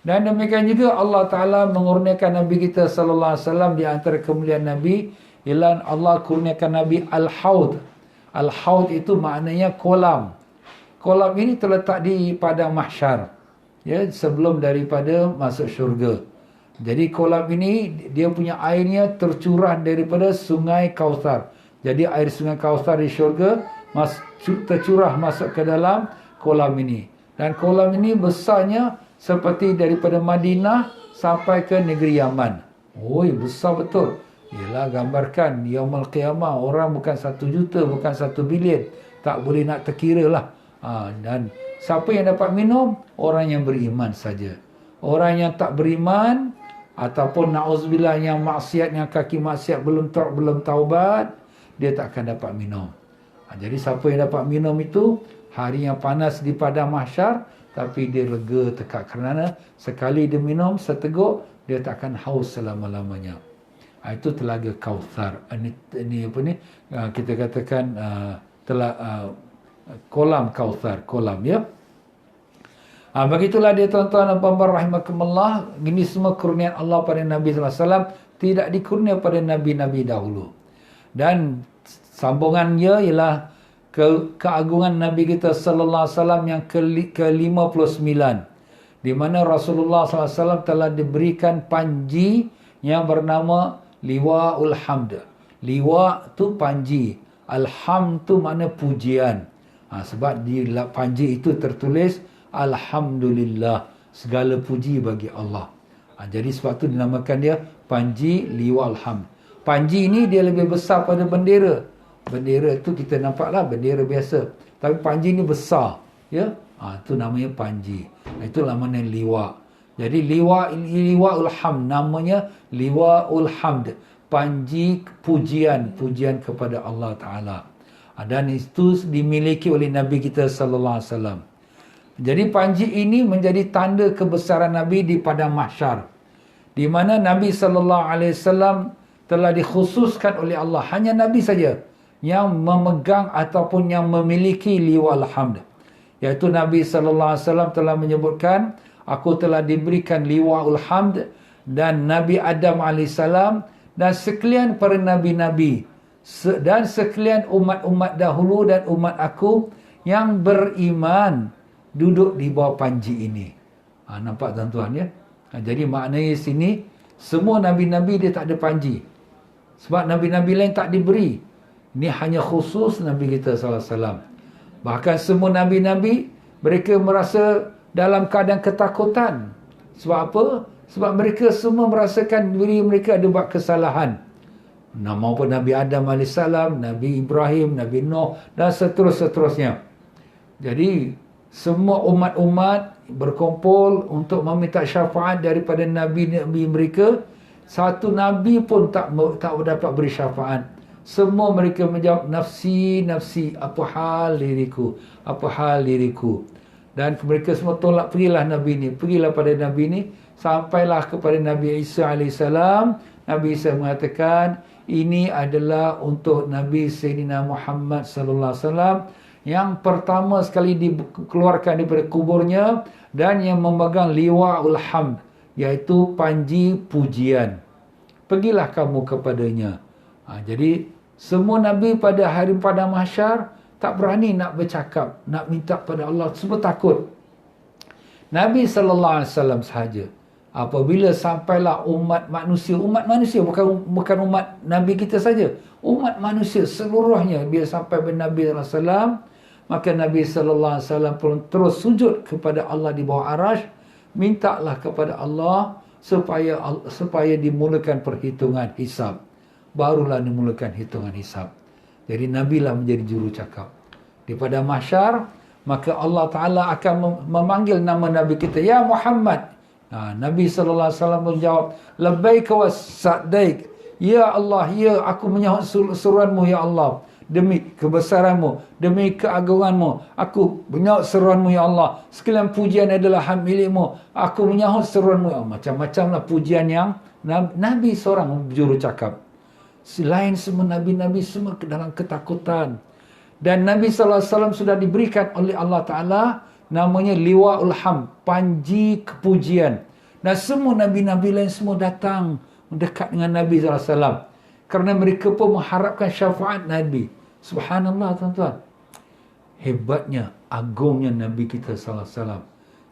Dan demikian juga Allah Taala mengurniakan Nabi kita sallallahu alaihi wasallam, di antara kemuliaan Nabi ialah Allah kurniakan Nabi Al-Haud. Al-Haud itu maknanya kolam. Kolam ini terletak di padang mahsyar, ya, sebelum daripada masuk syurga. Jadi kolam ini dia punya airnya tercurah daripada sungai Kautsar. Jadi air sungai Kautsar di syurga tercurah masuk ke dalam kolam ini. Dan kolam ini besarnya seperti daripada Madinah sampai ke negeri Yaman. Besar betul. Ialah gambarkan Yaumul Qiyamah, orang bukan 1 juta, bukan 1 bilion. Tak boleh nak terkira lah. Dan siapa yang dapat minum? Orang yang beriman saja. Orang yang tak beriman, ataupun na'udzubillah yang maksiat, yang kaki maksiat belum taubat, dia tak akan dapat minum. Jadi siapa yang dapat minum itu, hari yang panas di padang mahsyar, tapi dia lega tekak kerana sekali dia minum seteguk, dia takkan haus selama-lamanya. Itu telaga Kautsar. Ini apa ni? Kita katakan kolam Kautsar, kolam ya. Begitulah dia tuan-tuan dan puan-puan rahimakumullah. Ini semua kurniaan Allah pada Nabi sallallahu alaihi wasallam, tidak dikurnia pada nabi-nabi dahulu. Dan sambungannya ialah keagungan Nabi kita sallallahu alaihi wasallam yang ke-59, di mana Rasulullah sallallahu alaihi wasallam telah diberikan panji yang bernama Liwaul Hamd. Liwa tu panji, alhamd tu makna pujian. Sebab di panji itu tertulis Alhamdulillah, segala puji bagi Allah. Jadi sebab tu dinamakan dia panji Liwaul Hamd. Panji ini dia lebih besar pada bendera. Bendera tu kita nampaklah bendera biasa, tapi panji ni besar, ya. Itu namanya panji. Itu namanya liwa. Jadi Liwaul Hamd, namanya Liwaul Hamd, panji pujian kepada Allah Taala. Dan itu dimiliki oleh Nabi kita sallallahu alaihi wasallam. Jadi panji ini menjadi tanda kebesaran Nabi di padang mahsyar, di mana Nabi sallallahu alaihi wasallam telah dikhususkan oleh Allah. Hanya Nabi saja yang memegang ataupun yang memiliki Liwaul Hamd. Iaitu Nabi sallallahu alaihi wasallam telah menyebutkan, aku telah diberikan Liwaul Hamd, dan Nabi Adam alaihissalam dan sekalian para nabi-nabi dan sekalian umat-umat dahulu dan umat aku yang beriman duduk di bawah panji ini. Nampak tuan-tuan ya? Jadi maknanya sini, semua nabi-nabi dia tak ada panji. Sebab nabi-nabi lain tak diberi. Ini hanya khusus Nabi kita sallallahu alaihi wasallam. Bahkan semua nabi-nabi, mereka merasa dalam keadaan ketakutan. Sebab apa? Sebab mereka semua merasakan diri mereka ada buat kesalahan. Maupun Nabi Adam AS, Nabi Ibrahim, Nabi Nuh dan seterusnya. Jadi semua umat-umat berkumpul untuk meminta syafaat daripada nabi-nabi mereka. Satu nabi pun tak dapat beri syafaat. Semua mereka menjawab, nafsi, nafsi, apa hal diriku, apa hal diriku. Dan mereka semua tolak, pergilah Nabi ni, pergilah pada Nabi ni. Sampailah kepada Nabi Isa AS. Nabi Isa mengatakan, ini adalah untuk Nabi Sayyidina Muhammad sallallahu alaihi wasallam yang pertama sekali dikeluarkan daripada kuburnya dan yang memegang Liwaul Hamd, iaitu panji pujian. Pergilah kamu kepadanya. Jadi semua Nabi pada hari padang mahsyar tak berani nak bercakap, nak minta pada Allah, semua takut. Nabi sallallahu alaihi wasallam sahaja, apabila sampailah umat manusia bukan umat Nabi kita saja, umat manusia seluruhnya, bila sampai kepada Nabi sallallahu alaihi wasallam, maka Nabi sallallahu alaihi wasallam pun terus sujud kepada Allah di bawah arasy, mintalah kepada Allah supaya dimulakan perhitungan hisab. Barulah dimulakan hitungan hisab. Jadi Nabi lah menjadi juru cakap. Di pada mahsyar, maka Allah Ta'ala akan memanggil nama Nabi kita, ya Muhammad. Nabi sallallahu alaihi wasallam menjawab, labbaik wa sa'daik. Ya Allah, ya aku menyahut seruanmu ya Allah. Demi kebesaranmu, demi keagunganmu, aku menyahut seruanmu ya Allah. Sekalian pujian adalah hak milikmu. Aku menyahut seruanmu ya Allah. Macam-macamlah pujian yang Nabi seorang juru cakap. Selain semua nabi-nabi semua dalam ketakutan. Dan Nabi sallallahu alaihi wasallam sudah diberikan oleh Allah Taala namanya Liwaul Hamd, panji kepujian. Dan semua nabi-nabi lain semua datang mendekat dengan Nabi sallallahu alaihi wasallam kerana mereka pun mengharapkan syafaat Nabi. Subhanallah tuan-tuan. Hebatnya, agungnya Nabi kita sallallahu alaihi wasallam.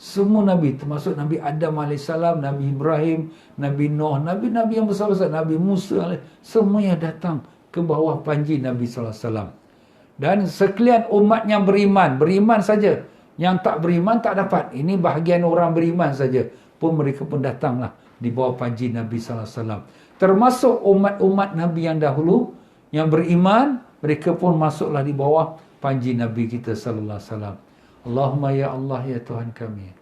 Semua Nabi, termasuk Nabi Adam AS, Nabi Ibrahim, Nabi Nuh, Nabi-Nabi yang besar-besar, Nabi Musa, semuanya datang ke bawah panji Nabi SAW. Dan sekalian umat yang beriman saja. Yang tak beriman tak dapat. Ini bahagian orang beriman saja. Pun mereka pun datanglah di bawah panji Nabi SAW. Termasuk umat-umat Nabi yang dahulu, yang beriman, mereka pun masuklah di bawah panji Nabi kita SAW. Allahumma ya Allah ya Tuhan kami,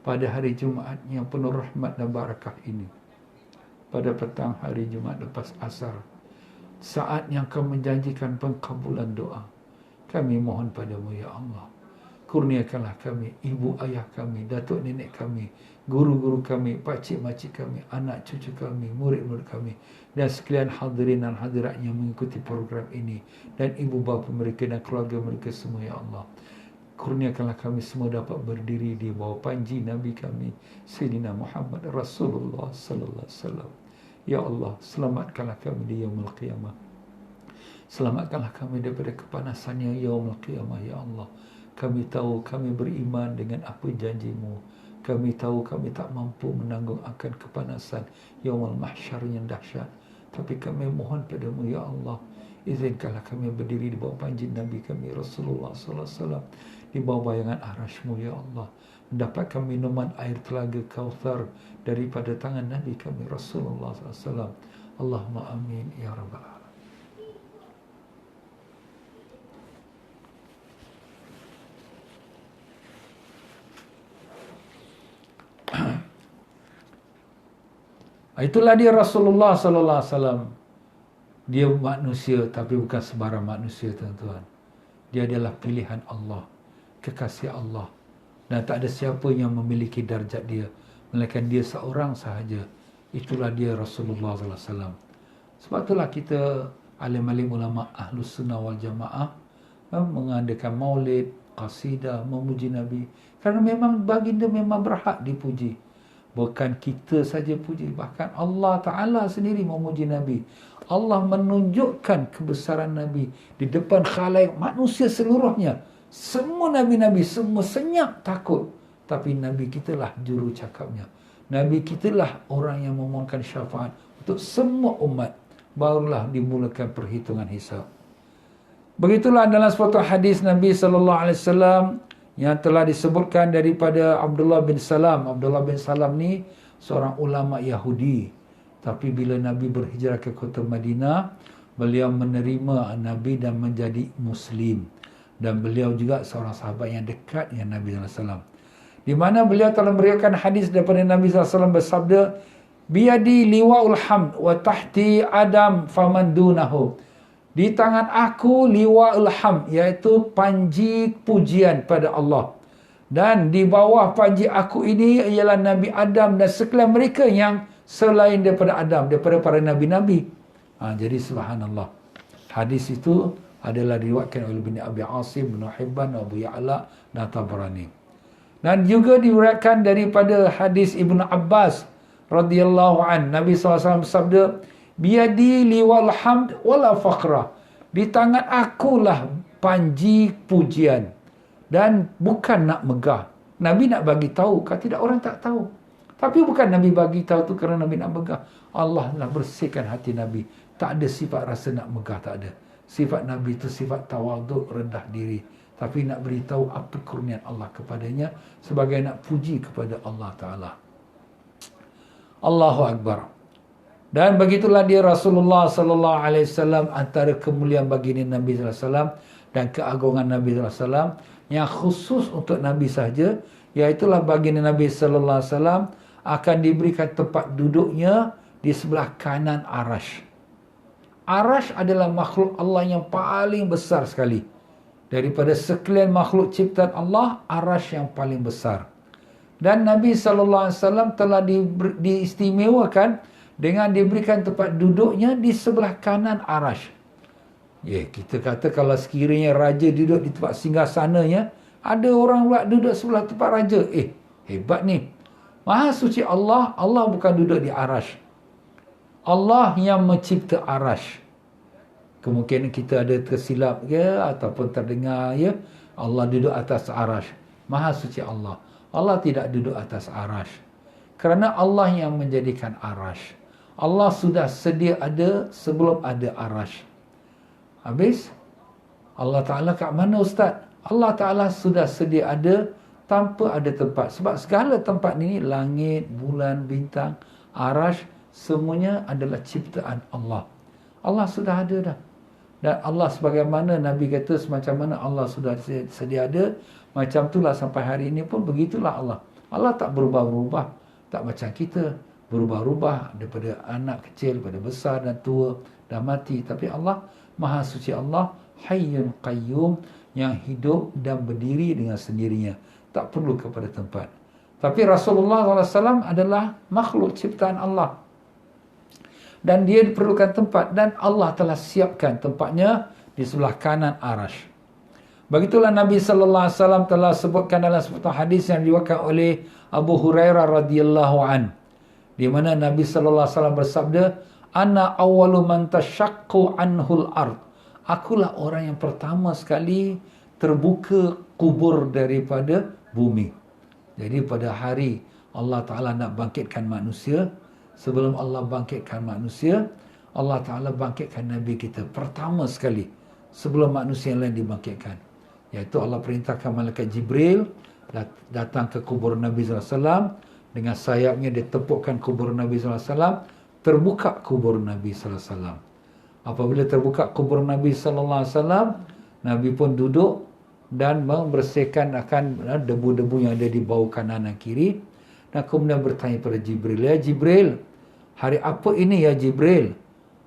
pada hari Jumaat yang penuh rahmat dan barakah ini, pada petang hari Jumaat lepas asar, saat yang kau menjanjikan pengkabulan doa, Kami mohon padamu ya Allah, kurniakanlah kami, ibu ayah kami, datuk nenek kami, guru-guru kami, pakcik-makcik kami, anak cucu kami, murid-murid kami, dan sekalian hadirin dan hadirat yang mengikuti program ini, dan ibu bapa mereka dan keluarga mereka semua ya Allah. Kurniakanlah kami semua dapat berdiri di bawah panji Nabi kami Sayyidina Muhammad Rasulullah sallallahu alaihi wasallam. Ya Allah, selamatkanlah kami di yaumul qiyamah. Selamatkanlah kami daripada kepanasannya yaumul qiyamah ya Allah. Kami tahu kami beriman dengan apa janjimu. Kami tahu kami tak mampu menanggung akan kepanasan yaumul mahsyar yang dahsyat. Tapi kami mohon padamu ya Allah, izinkanlah kami berdiri di bawah panji Nabi kami Rasulullah sallallahu alaihi wasallam, di bawah bayangan arasy-Mu ya Allah, mendapatkan minuman air telaga Kautsar daripada tangan Nabi kami Rasulullah sallallahu alaihi wasallam. Allahumma amin ya rabbal alamin. Itulah dia Rasulullah sallallahu alaihi wasallam. Dia manusia tapi bukan sebarang manusia, tuan-tuan. Dia adalah pilihan Allah, kekasih Allah. Dan tak ada siapa yang memiliki darjat dia, melainkan dia seorang sahaja. Itulah dia Rasulullah sallallahu alaihi wasallam. Sebab itulah kita alim-alim ulama Ahlus Sunnah wal Jamaah mengadakan maulid, qasidah, memuji Nabi. Kerana memang baginda memang berhak dipuji. Bukan kita saja puji, bahkan Allah Ta'ala sendiri memuji Nabi. Allah menunjukkan kebesaran Nabi di depan khalayak manusia seluruhnya. Semua Nabi-Nabi, semua senyap takut. Tapi Nabi kitalah juru cakapnya. Nabi kitalah orang yang memohonkan syafaat untuk semua umat. Barulah dimulakan perhitungan hisab. Begitulah dalam suatu hadis Nabi SAW yang telah disebutkan daripada Abdullah bin Salam. Abdullah bin Salam ni seorang ulama Yahudi. Tapi bila Nabi berhijrah ke kota Madinah, beliau menerima Nabi dan menjadi Muslim. Dan beliau juga seorang sahabat yang dekat dengan Nabi SAW. Di mana beliau telah meriwayatkan hadis daripada Nabi SAW bersabda, "Biyadi liwa'ul hamd wa tahti adam faman dunahu." Di tangan aku liwa'ul hamd, iaitu panji pujian pada Allah. Dan di bawah panji aku ini ialah Nabi Adam dan sekalian mereka yang selain daripada Adam, daripada para Nabi-Nabi. Jadi subhanallah. Hadis itu adalah diriwayatkan oleh Ibn Abi Asim, Ibn Hibban, Abu Ya'la dan Tabrani. Dan juga diriwayatkan daripada hadis Ibn Abbas radhiyallahu an, Nabi SAW bersabda, "Biyadi liwal hamd wala faqra." Di tangan akulah panji pujian dan bukan nak megah. Nabi nak bagi tahu, kalau tidak orang tak tahu. Tapi bukan Nabi bagi tahu tu kerana Nabi nak megah. Allah nak bersihkan hati Nabi. Tak ada sifat rasa nak megah, tak ada. Sifat Nabi itu sifat tawaduk, rendah diri. Tapi nak beritahu apa kurnian Allah kepadanya sebagai nak puji kepada Allah Ta'ala. Allahu Akbar. Dan begitulah dia Rasulullah sallallahu alaihi wasallam, antara kemuliaan baginda Nabi sallallahu alaihi wasallam dan keagungan Nabi sallallahu alaihi wasallam yang khusus untuk Nabi sahaja, iaitulah baginda Nabi sallallahu alaihi wasallam akan diberikan tempat duduknya di sebelah kanan Arash. Arash adalah makhluk Allah yang paling besar sekali. Daripada sekalian makhluk ciptaan Allah, Arash yang paling besar. Dan Nabi sallallahu alaihi wasallam telah diistimewakan dengan diberikan tempat duduknya di sebelah kanan Arash. Kita kata kalau sekiranya raja duduk di tempat singgasananya, ada orang pula duduk sebelah tempat raja. Hebat ni. Maha suci Allah, Allah bukan duduk di Arash. Allah yang mencipta Arash. Kemungkinan kita ada tersilap ataupun terdengar Allah duduk atas Arash. Maha suci Allah. Allah tidak duduk atas Arash. Kerana Allah yang menjadikan Arash. Allah sudah sedia ada sebelum ada Arash. Habis, Allah Ta'ala kat mana Ustaz? Allah Ta'ala sudah sedia ada tanpa ada tempat. Sebab segala tempat ini, langit, bulan, bintang, Arash, semuanya adalah ciptaan Allah. Allah sudah ada dah. Dan Allah sebagaimana Nabi kata, semacam mana Allah sudah sedia ada, macam itulah sampai hari ini pun begitulah Allah. Allah tak berubah-ubah. Tak macam kita. Berubah-ubah daripada anak kecil, daripada besar dan tua dan mati. Tapi Allah, Maha Suci Allah, Hayyun Qayyum, yang hidup dan berdiri dengan sendirinya, tak perlu kepada tempat. Tapi Rasulullah SAW adalah makhluk ciptaan Allah, dan dia diperlukan tempat, dan Allah telah siapkan tempatnya di sebelah kanan arash. Begitulah Nabi sallallahu alaihi wasallam telah sebutkan dalam sebuah hadis yang diriwayatkan oleh Abu Hurairah radhiyallahu an, di mana Nabi sallallahu alaihi wasallam bersabda, "Ana awwalu man tashaqqu anhul ard." Akulah orang yang pertama sekali terbuka kubur daripada bumi. Jadi pada hari Allah Ta'ala nak bangkitkan manusia, sebelum Allah bangkitkan manusia, Allah Ta'ala bangkitkan Nabi kita pertama sekali sebelum manusia yang lain dibangkitkan. Iaitu Allah perintahkan malaikat Jibril datang ke kubur Nabi SAW. Dengan sayapnya dia tepukkan kubur Nabi SAW. Terbuka kubur Nabi SAW. Apabila terbuka kubur Nabi SAW, Nabi pun duduk dan membersihkan akan debu-debu yang ada di bau kanan dan kiri. Dan kemudian bertanya pada Jibril, "Ya Jibril, hari apa ini ya Jibril?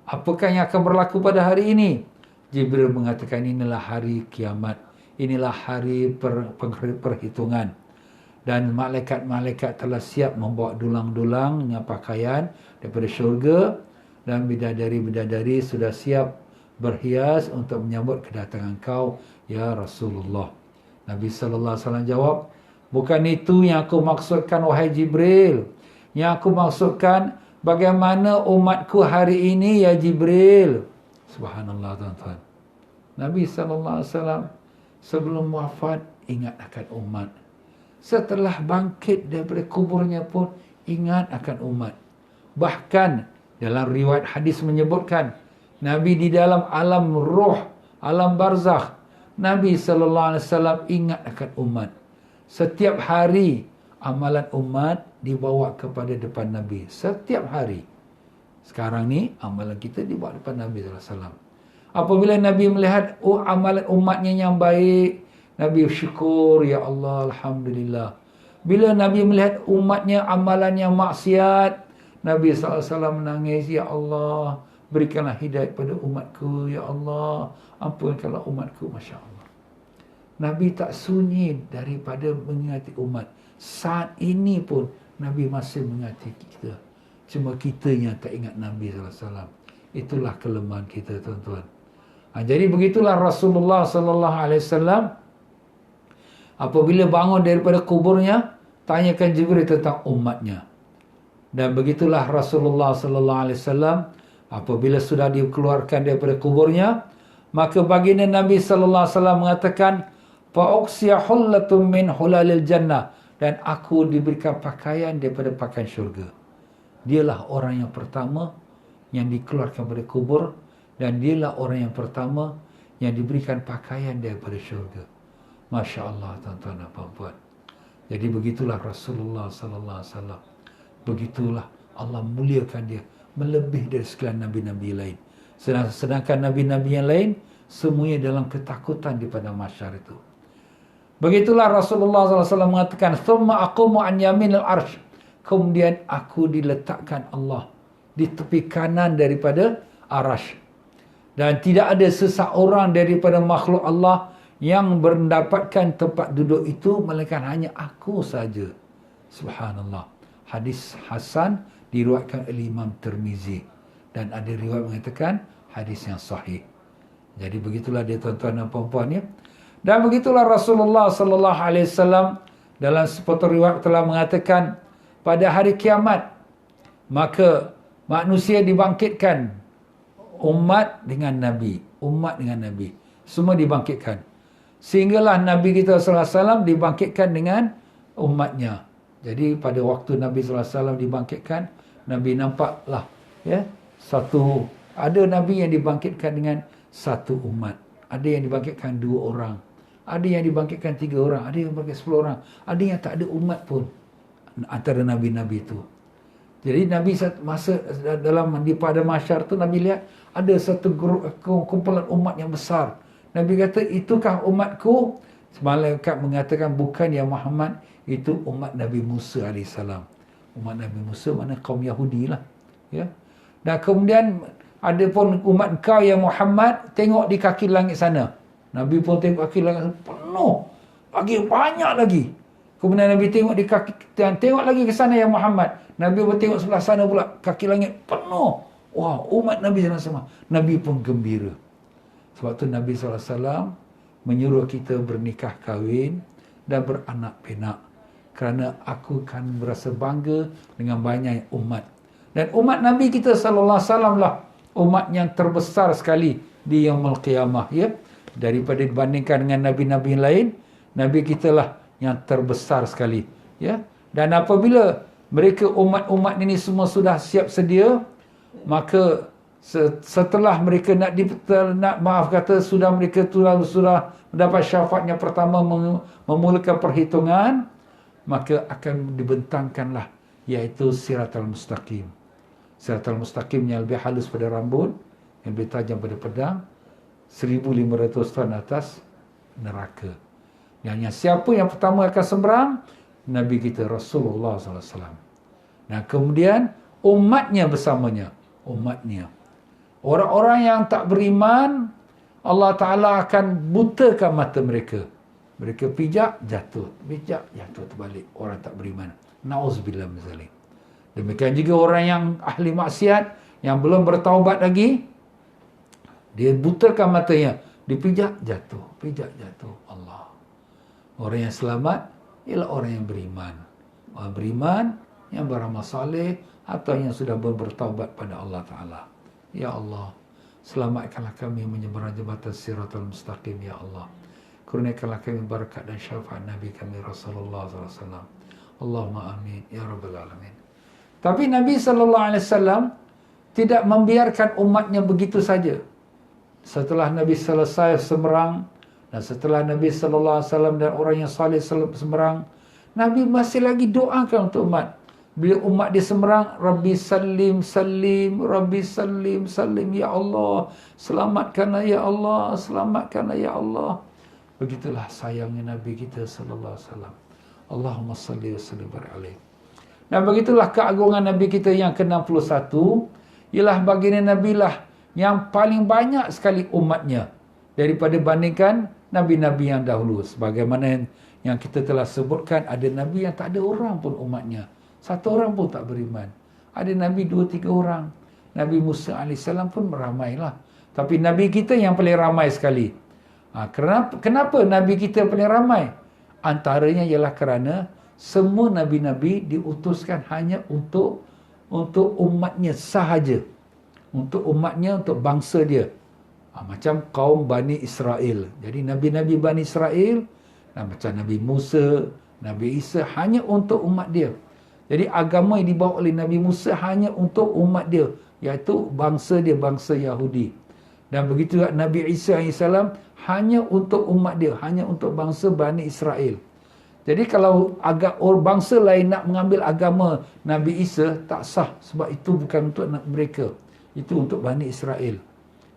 Apakah yang akan berlaku pada hari ini?" Jibril mengatakan, "Inilah hari kiamat. Inilah hari perhitungan. Dan malaikat-malaikat telah siap membawa dulang-dulangnya pakaian daripada syurga. Dan bidadari-bidadari sudah siap berhias untuk menyambut kedatangan kau, ya Rasulullah." Nabi SAW jawab, "Bukan itu yang aku maksudkan, wahai Jibril. Yang aku maksudkan, bagaimana umatku hari ini, ya Jibril." Subhanallah, tuan-tuan. Nabi SAW sebelum wafat ingat akan umat. Setelah bangkit daripada kuburnya pun ingat akan umat. Bahkan dalam riwayat hadis menyebutkan, Nabi di dalam alam ruh, alam barzakh, Nabi SAW ingat akan umat. Setiap hari amalan umat dibawa kepada depan Nabi. Setiap hari. Sekarang ni amalan kita dibawa depan Nabi SAW. Apabila Nabi melihat amalan umatnya yang baik, Nabi syukur, "Ya Allah, Alhamdulillah." Bila Nabi melihat umatnya amalan yang maksiat, Nabi SAW menangis, "Ya Allah, berikanlah hidayah pada umatku. Ya Allah, ampunkanlah umatku." Masya Allah. Nabi tak sunyi daripada mengingati umat. Saat ini pun Nabi masih mengingati kita. Cuma kita yang tak ingat Nabi SAW. Itulah kelemahan kita, tuan-tuan. Jadi begitulah Rasulullah SAW apabila bangun daripada kuburnya, tanyakan Jibril tentang umatnya. Dan begitulah Rasulullah SAW apabila sudah dikeluarkan daripada kuburnya, maka baginda Nabi SAW mengatakan, "Fa'uqsiya hullatum min hulalil jannah." Dan aku diberikan pakaian daripada pakaian syurga. Dialah orang yang pertama yang dikeluarkan daripada kubur, dan dialah orang yang pertama yang diberikan pakaian daripada syurga. Masya Allah, tuan-tuan dan puan-puan. Jadi begitulah Rasulullah SAW. Begitulah Allah muliakan dia melebih dari sekalian nabi-nabi lain. Sedangkan nabi-nabi yang lain semuanya dalam ketakutan di padang mahsyar itu. Begitulah Rasulullah SAW mengatakan, "Thumma aqumu an yaminil arsh." Kemudian aku diletakkan Allah di tepi kanan daripada arash. Dan tidak ada seseorang daripada makhluk Allah yang mendapatkan tempat duduk itu melainkan hanya aku saja. Subhanallah. Hadis Hasan diriwayatkan oleh Imam Tirmizi, dan ada riwayat mengatakan hadis yang sahih. Jadi begitulah dia, tuan-tuan dan puan-puan ya. Dan begitulah Rasulullah SAW dalam sepotong riwayat telah mengatakan, pada hari kiamat maka manusia dibangkitkan, umat dengan Nabi, umat dengan Nabi, semua dibangkitkan. Sehinggalah Nabi kita SAW dibangkitkan dengan umatnya. Jadi pada waktu Nabi SAW dibangkitkan, Nabi nampaklah ya, ada Nabi yang dibangkitkan dengan satu umat, ada yang dibangkitkan 2 orang, ada yang dibangkitkan 3 orang, ada yang dibangkitkan 10 orang, ada yang tak ada umat pun antara Nabi-Nabi itu. Jadi Nabi masa di pada mahsyar tu, Nabi lihat ada satu kumpulan umat yang besar. Nabi kata, "Itukah umatku?" Malaikat mengatakan, "Bukan ya Muhammad, itu umat Nabi Musa AS." Umat Nabi Musa mana kaum Yahudi lah ya. Dan kemudian ada pun umat kau ya Muhammad, tengok di kaki langit sana. Nabi pun tengok kaki langit penuh. Lagi banyak lagi. Kemudian Nabi tengok di kaki, dan tengok lagi ke sana ya Muhammad. Nabi pun tengok sebelah sana pula, kaki langit penuh. Wah, umat Nabi SAW. Nabi pun gembira. Sebab tu Nabi SAW menyuruh kita bernikah kahwin dan beranak pinak. Kerana aku akan berasa bangga dengan banyak umat. Dan umat Nabi kita SAW lah umat yang terbesar sekali di Yaumul Qiyamah, ya. Daripada dibandingkan dengan nabi-nabi lain, Nabi kita lah yang terbesar sekali, ya. Dan apabila mereka umat-umat ini semua sudah siap sedia, maka setelah mereka mereka sudah mendapat syafaatnya pertama, memulakan perhitungan, maka akan dibentangkanlah iaitu Siratal Mustaqim. Siratal Mustaqim yang lebih halus pada rambut, yang lebih tajam pada pedang, 1,500 tahun atas neraka. Yang siapa yang pertama akan seberang? Nabi kita Rasulullah SAW. Nah, kemudian umatnya bersamanya. Umatnya. Orang-orang yang tak beriman, Allah Ta'ala akan butakan mata mereka. Mereka pijak, jatuh. Pijak, jatuh terbalik. Orang tak beriman. Na'udzubillah min zalik. Demikian juga orang yang ahli maksiat, yang belum bertaubat lagi, dia butakan matanya. Dipijak, jatuh. Pijak, jatuh. Allah. Orang yang selamat ialah orang yang beriman. Orang beriman, yang beramal saleh, atau yang sudah bertaubat pada Allah Ta'ala. Ya Allah, selamatkanlah kami menyeberang jambatan Siratal Mustaqim, ya Allah. Kurniakanlah kami barakat dan syafaat Nabi kami Rasulullah SAW. Allahumma amin, ya Rabbal Alamin. Tapi Nabi SAW tidak membiarkan umatnya begitu saja. Setelah Nabi selesai semerang, dan setelah Nabi SAW dan orang yang saleh semerang, Nabi masih lagi doakan untuk umat. Bila umat dia semerang, Rabbi salim, salim, Rabbi salim, salim, ya Allah, selamatkanlah ya Allah, selamatkanlah ya Allah. Begitulah sayangnya Nabi kita SAW. Allahumma salli wa sallim alaihi. Dan begitulah keagungan Nabi kita yang ke-61, ialah baginda Nabi lah yang paling banyak sekali umatnya daripada bandingkan Nabi-Nabi yang dahulu. Sebagaimana yang kita telah sebutkan, ada Nabi yang tak ada orang pun umatnya. Satu orang pun tak beriman. Ada Nabi 2-3 orang. Nabi Musa AS pun ramailah. Tapi Nabi kita yang paling ramai sekali. Kenapa Nabi kita paling ramai? Antaranya ialah kerana semua Nabi-Nabi diutuskan hanya untuk umatnya sahaja. Untuk umatnya, untuk bangsa dia. Macam kaum Bani Israel. Jadi Nabi-Nabi Bani Israel, macam Nabi Musa, Nabi Isa, hanya untuk umat dia. Jadi agama yang dibawa oleh Nabi Musa hanya untuk umat dia, iaitu bangsa dia, bangsa Yahudi. Dan begitu Nabi Isa AS hanya untuk umat dia, hanya untuk bangsa Bani Israel. Jadi kalau bangsa lain nak mengambil agama Nabi Isa, tak sah, sebab itu bukan untuk mereka. Itu untuk Bani Israel.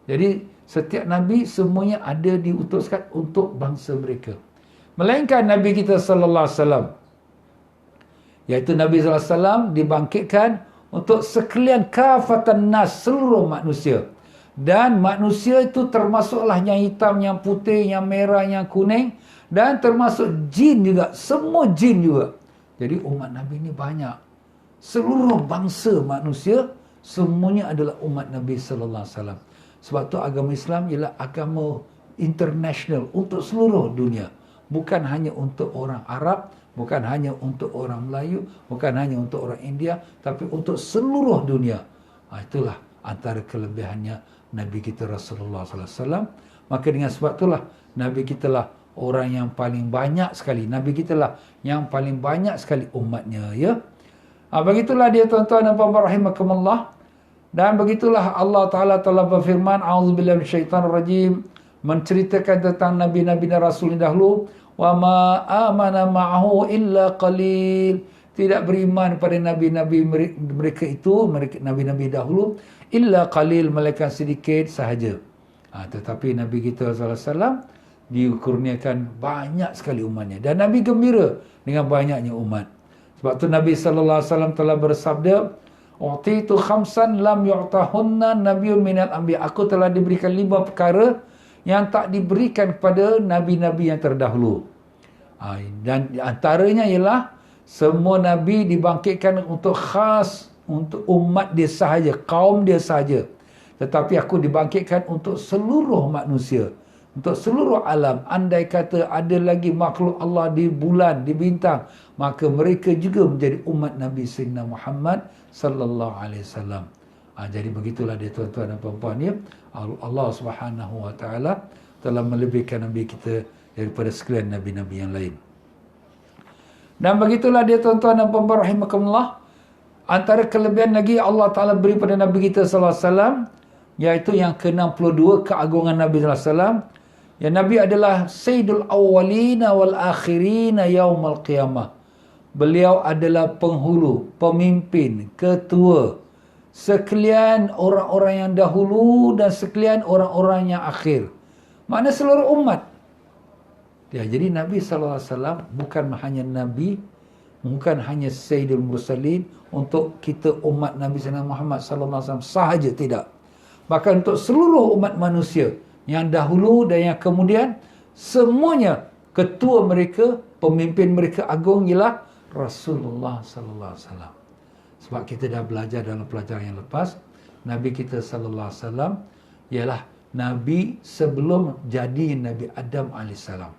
Jadi setiap Nabi semuanya ada diutuskan untuk bangsa mereka. Melainkan Nabi kita sallallahu alaihi wasallam, iaitu Nabi SAW dibangkitkan untuk sekalian kafatan nas, seluruh manusia. Dan manusia itu termasuklah yang hitam, yang putih, yang merah, yang kuning. Dan termasuk jin juga, semua jin juga. Jadi umat Nabi ini banyak. Seluruh bangsa manusia, semuanya adalah umat Nabi SAW. Sebab tu agama Islam ialah agama international untuk seluruh dunia. Bukan hanya untuk orang Arab, bukan hanya untuk orang Melayu, bukan hanya untuk orang India, tapi untuk seluruh dunia. Itulah antara kelebihannya Nabi kita Rasulullah SAW. Maka dengan sebab itulah Nabi kita lah orang yang paling banyak sekali. Nabi kita lah yang paling banyak sekali umatnya, ya. Begitulah dia tuan-tuan dan puan-puan rahimakumullah. Dan begitulah Allah Ta'ala telah berfirman, a'udzubillahi minasyaitanir rajim, menceritakan tentang nabi-nabi dan rasul dahulu. Wa ma amana ma'ahu illa qalil. Tidak beriman pada nabi-nabi mereka itu, nabi-nabi dahulu, illa qalil, melainkan sedikit sahaja. Tetapi Nabi kita SAW dikurniakan banyak sekali umatnya. Dan Nabi gembira dengan banyaknya umat. Sebab tu Nabi SAW telah bersabda, "Utitu khamsan lam yu'tahunna nabiyyun minal anbiya." Aku telah diberikan 5 perkara yang tak diberikan kepada nabi-nabi yang terdahulu. Dan di antaranya ialah semua nabi dibangkitkan untuk khas untuk umat dia sahaja, kaum dia sahaja. Tetapi aku dibangkitkan untuk seluruh manusia, untuk seluruh alam. Andai kata ada lagi makhluk Allah di bulan, di bintang, maka mereka juga menjadi umat Nabi Sayyidina Muhammad sallallahu alaihi wasallam. Jadi begitulah dia tuan-tuan dan puan-puan ya. Allah Subhanahu wa taala telah melebihkan nabi kita daripada sekalian nabi-nabi yang lain. Dan begitulah dia tuan-tuan dan puan-puan rahimakumullah. Antara kelebihan lagi Allah Taala beri pada nabi kita sallallahu alaihi wasallam, iaitu yang ke-62 keagungan Nabi sallallahu alaihi wasallam. Ya, Nabi adalah Sayyidul Awwalina wal Akhirina Yaumal Qiyamah. Beliau adalah penghulu, pemimpin, ketua sekalian orang-orang yang dahulu dan sekalian orang-orang yang akhir. Makna seluruh umat. Ya, jadi Nabi SAW bukan hanya Nabi, bukan hanya Sayyidul Mursalin untuk kita umat Nabi Muhammad SAW sahaja, tidak. Bahkan untuk seluruh umat manusia yang dahulu dan yang kemudian, semuanya ketua mereka, pemimpin mereka agung ialah Rasulullah SAW. Sebab kita dah belajar dalam pelajaran yang lepas, Nabi kita sallallahu alaihi wasallam ialah Nabi sebelum jadi Nabi Adam alaihissalam.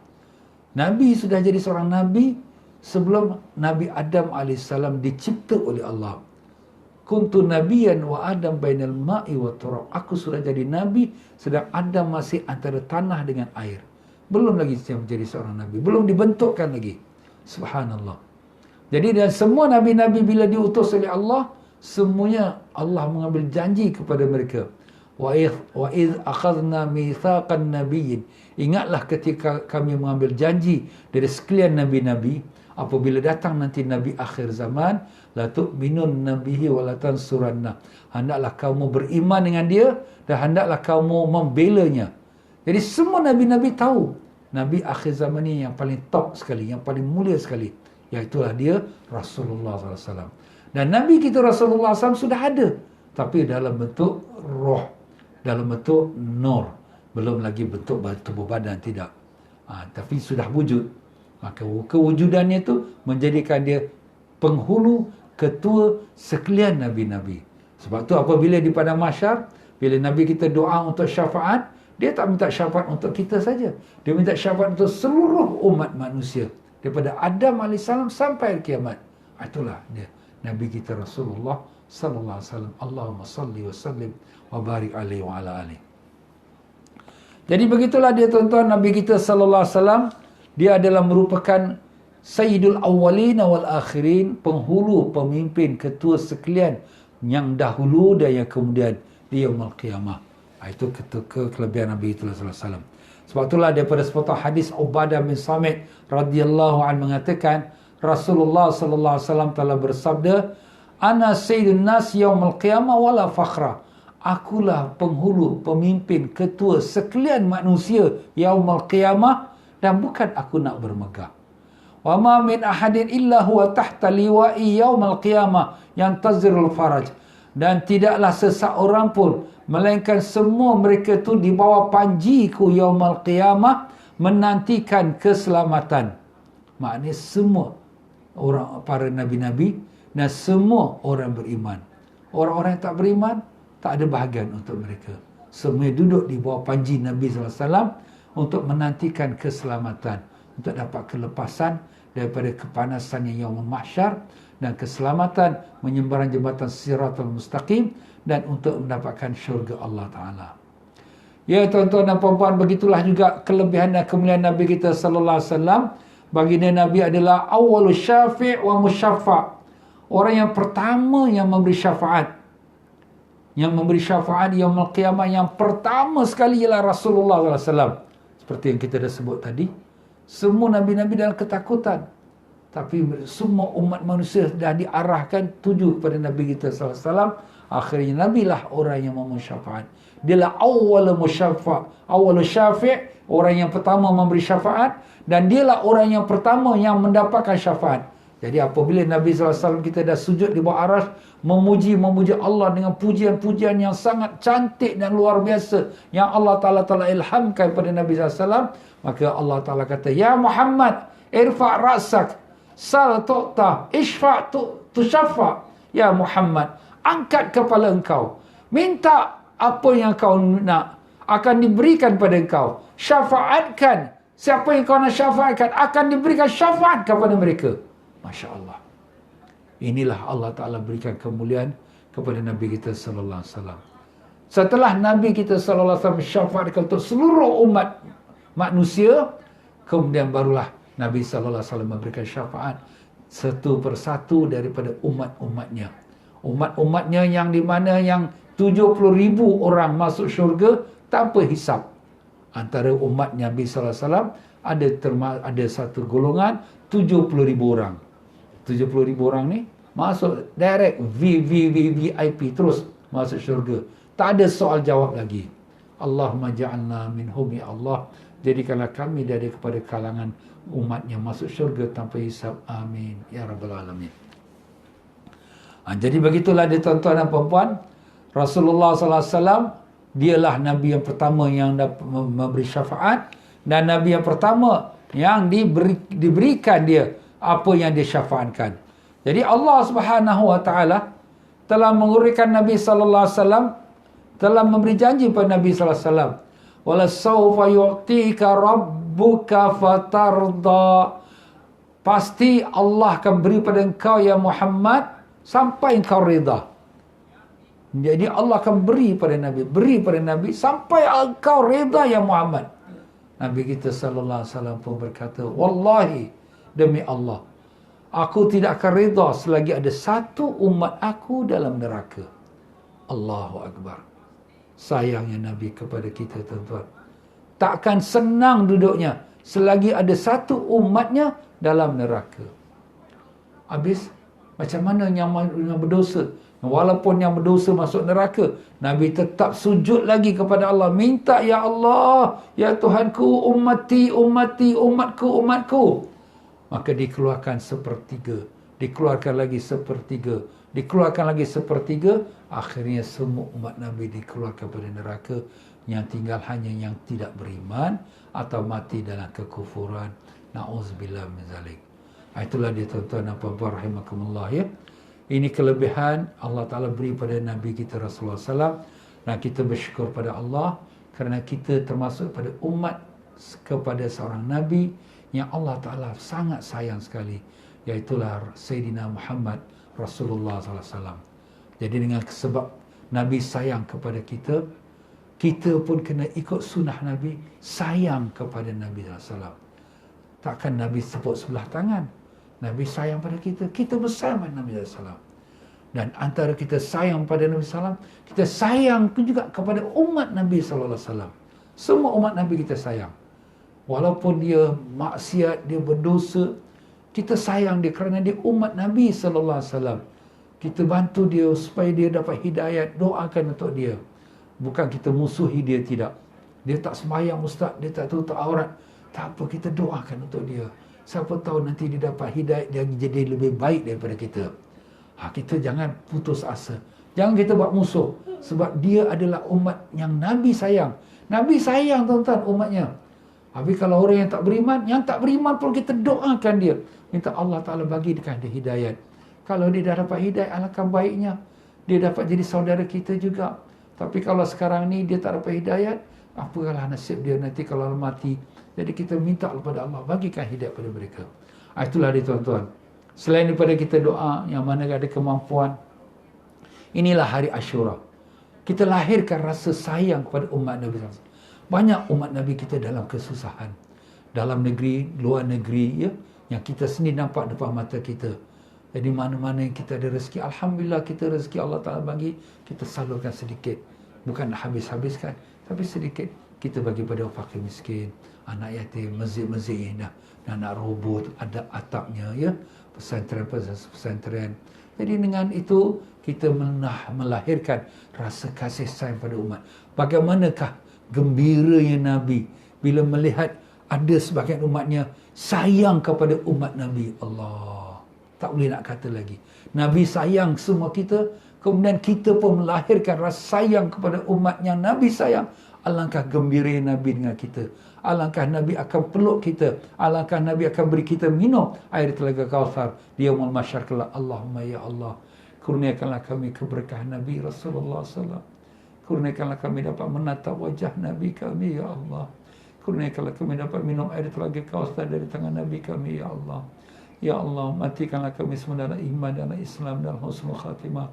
Nabi sudah jadi seorang Nabi sebelum Nabi Adam alaihissalam dicipta oleh Allah. Kuntu nabiyan wa Adam bainal ma'i wa turab. Aku sudah jadi Nabi sedang Adam masih antara tanah dengan air. Belum lagi menjadi seorang Nabi. Belum dibentukkan lagi. Subhanallah. Jadi dan semua Nabi-Nabi bila diutus oleh Allah, semuanya Allah mengambil janji kepada mereka. Wa iz akhadna mitsaqan nabiyyin. Ingatlah ketika kami mengambil janji dari sekalian Nabi-Nabi, apabila datang nanti Nabi akhir zaman, la tu'minun nabihi wa la tansuranna. Hendaklah kamu beriman dengan dia dan hendaklah kamu membelanya. Jadi semua Nabi-Nabi tahu Nabi akhir zaman ini yang paling top sekali, yang paling mulia sekali, iaitulah dia Rasulullah SAW. Dan Nabi kita Rasulullah SAW sudah ada, tapi dalam bentuk roh, dalam bentuk nur, belum lagi bentuk tubuh badan, tidak. Tapi sudah wujud. Maka kewujudannya itu menjadikan dia penghulu, ketua sekalian Nabi-Nabi. Sebab tu apabila di padang mahsyar, bila Nabi kita doa untuk syafaat, dia tak minta syafaat untuk kita saja. Dia minta syafaat untuk seluruh umat manusia. Daripada Adam AS sampai kiamat. Itulah dia Nabi kita Rasulullah sallallahu alaihi wasallam. Allahumma salli wa sallim wa barik alaihi wa ala alihi. Jadi begitulah dia tuan-tuan, Nabi kita sallallahu alaihi wasallam, dia adalah merupakan Sayyidul Awwalin wal Akhirin, penghulu, pemimpin, ketua sekalian yang dahulu dan yang kemudian di Yaumul Qiyamah. Itu kelebihan Nabi itu sallallahu alaihi wasallam. Sebab itulah daripada sepotong hadis Ubadah bin Samit radhiyallahu anhu mengatakan, Rasulullah sallallahu alaihi wasallam telah bersabda, "Ana sayyidun nas yaumil qiyamah wala fakhra." Akulah penghulu, pemimpin, ketua sekalian manusia yaumil qiyamah dan bukan aku nak bermegah. Wa ma min ahadin illa huwa tahta liwa'i yaumil qiyamah yantazirul faraj. Dan tidaklah seseorang pun melainkan semua mereka tu di bawah panjiku yaumul qiyamah menantikan keselamatan. Maknanya semua orang, para nabi-nabi dan semua orang beriman. Orang-orang yang tak beriman, tak ada bahagian untuk mereka. Semua duduk di bawah panji Nabi SAW untuk menantikan keselamatan, untuk dapat kelepasan daripada kepanasan yang yaumul mahsyar dan keselamatan menyembarang jembatan Siratul Mustaqim dan untuk mendapatkan syurga Allah Ta'ala. Ya tuan-tuan dan puan-puan, begitulah juga kelebihan dan kemuliaan Nabi kita sallallahu alaihi wasallam. Baginda Nabi adalah awwalus syafi' wa musyaffa'. Orang yang pertama yang memberi syafaat. Yang memberi syafaat yaumul qiyamah yang pertama sekali ialah Rasulullah sallallahu alaihi wasallam. Seperti yang kita dah sebut tadi, semua nabi-nabi dalam ketakutan. Tapi semua umat manusia dah diarahkan tuju kepada Nabi kita sallallahu alaihi wasallam. Akhirnya Nabi lah orang yang memohon syafaat. Dialah awwal musyaffa', awwal syafi', orang yang pertama memberi syafaat, dan dialah orang yang pertama yang mendapatkan syafaat. Jadi apabila Nabi SAW kita dah sujud di bawah arasy, memuji Allah dengan pujian-pujian yang sangat cantik dan luar biasa yang Allah Ta'ala telah ilhamkan kepada Nabi SAW, maka Allah Ta'ala kata, Ya Muhammad, irfa' ra'sak, sal tu'ta, ishfa' tushaffa. Ya Muhammad, angkat kepala engkau, minta apa yang kau nak, akan diberikan pada engkau. Syafaatkan, siapa yang kau nak syafaatkan, akan diberikan syafaat kepada mereka. Masya Allah. Inilah Allah Ta'ala berikan kemuliaan kepada Nabi kita sallallahu alaihi wasallam. Setelah Nabi kita sallallahu alaihi wasallam syafaatkan untuk seluruh umat manusia, kemudian barulah Nabi sallallahu alaihi wasallam memberikan syafaat satu persatu daripada umat-umatnya. Umat-umatnya yang di mana yang 70,000 orang masuk syurga tanpa hisap. Antara umat Nabi sallallahu alaihi wasallam ada satu golongan 70,000 orang. 70,000 orang ni masuk direct VIP terus masuk syurga. Tak ada soal jawab lagi. Allahumma ja'alna minhum, ya Allah, jadikanlah kami dari kepada kalangan umat yang masuk syurga tanpa hisab. Amin ya rabbal alamin. Jadi begitulah dia tuan-tuan dan puan-puan, Rasulullah sallallahu alaihi wasallam dialah Nabi yang pertama yang dapat memberi syafaat, dan Nabi yang pertama yang diberikan dia apa yang dia syafaatkan. Jadi Allah Subhanahu wa taala telah menguraikan Nabi sallallahu alaihi wasallam, telah memberi janji pada Nabi sallallahu alaihi wasallam, wala sawfa yu'tika rabbuka fatarda. Pasti Allah akan beri pada engkau ya Muhammad sampai engkau reda. Jadi Allah akan beri pada Nabi sampai engkau reda ya Muhammad. Nabi kita sallallahu alaihi wasallam pun berkata, wallahi, demi Allah, aku tidak akan reda selagi ada satu umat aku dalam neraka. Allahu Akbar. Sayangnya Nabi kepada kita, tuan-tuan. Takkan senang duduknya selagi ada satu umatnya dalam neraka. Habis, macam mana yang berdosa? Walaupun yang berdosa masuk neraka, Nabi tetap sujud lagi kepada Allah. Minta, Ya Allah, Ya Tuhanku, umatku. Maka dikeluarkan sepertiga. Dikeluarkan lagi sepertiga. Akhirnya semua umat Nabi dikeluarkan pada neraka. Yang tinggal hanya yang tidak beriman atau mati dalam kekufuran. Na'udzubillah min zalik. Itulah dia, tuan-tuan dan puan-puan rahimakumullah, ya. Ini kelebihan Allah Ta'ala beri pada Nabi kita Rasulullah SAW. Dan kita bersyukur pada Allah kerana kita termasuk pada umat kepada seorang Nabi yang Allah Ta'ala sangat sayang sekali, iaitulah Sayyidina Muhammad Rasulullah SAW. Jadi dengan sebab Nabi sayang kepada kita, kita pun kena ikut sunnah Nabi, sayang kepada Nabi SAW. Takkan Nabi tepuk sebelah tangan. Nabi sayang pada kita, kita bersama Nabi SAW. Dan antara kita sayang pada Nabi SAW, kita sayang juga kepada umat Nabi SAW. Semua umat Nabi kita sayang. Walaupun dia maksiat, dia berdosa, kita sayang dia kerana dia umat Nabi SAW. Kita bantu dia supaya dia dapat hidayat, doakan untuk dia. Bukan kita musuhi dia, tidak. Dia tak sembahyang ustaz, dia tak tutup aurat. Tak apa, kita doakan untuk dia. Siapa tahu nanti dia dapat hidayat, dia jadi lebih baik daripada kita. Kita jangan putus asa. Jangan kita buat musuh. Sebab dia adalah umat yang Nabi sayang. Nabi sayang, tuan-tuan, umatnya. Habis kalau orang yang tak beriman pun kita doakan dia. Minta Allah Ta'ala bagikan dia hidayat. Kalau dia dah dapat hidayat, alangkah baiknya. Dia dapat jadi saudara kita juga. Tapi kalau sekarang ni dia tak dapat hidayat, apalah nasib dia nanti kalau mati. Jadi kita minta kepada Allah, bagikan hidayat pada mereka. Itulah dia, tuan-tuan. Selain daripada kita doa, yang mana ada kemampuan, inilah hari Ashura. Kita lahirkan rasa sayang kepada umat Nabi SAW. Banyak umat Nabi kita dalam kesusahan. Dalam negeri, luar negeri, ya, yang kita sendiri nampak depan mata kita. Jadi mana-mana yang kita ada rezeki, Alhamdulillah kita rezeki Allah Ta'ala bagi, kita salurkan sedikit. Bukan nak habis-habiskan, tapi sedikit kita bagi pada fakir miskin, anak yatim, masjid-masjid indah, anak robot, ada atapnya, ya, pesantren. Jadi dengan itu kita melahirkan rasa kasih sayang pada umat. Bagaimanakah gembiranya Nabi bila melihat ada sebahagian umatnya sayang kepada umat Nabi. Allah. Tak boleh nak kata lagi. Nabi sayang semua kita, kemudian kita pun melahirkan rasa sayang kepada umat yang Nabi sayang. Alangkah gembira Nabi dengan kita. Alangkah Nabi akan peluk kita. Alangkah Nabi akan beri kita minum air telaga Kautsar di yaumul mahsyar kelak. Allahumma ya Allah, kurniakanlah kami keberkahan Nabi Rasulullah SAW. Kurniakanlah kami dapat menatap wajah Nabi kami, ya Allah. Kurniakanlah kami dapat minum air telaga Kautsar dari tangan Nabi kami, ya Allah. Ya Allah, matikanlah kami semua dalam iman, dalam Islam, dalam husnul khatimah.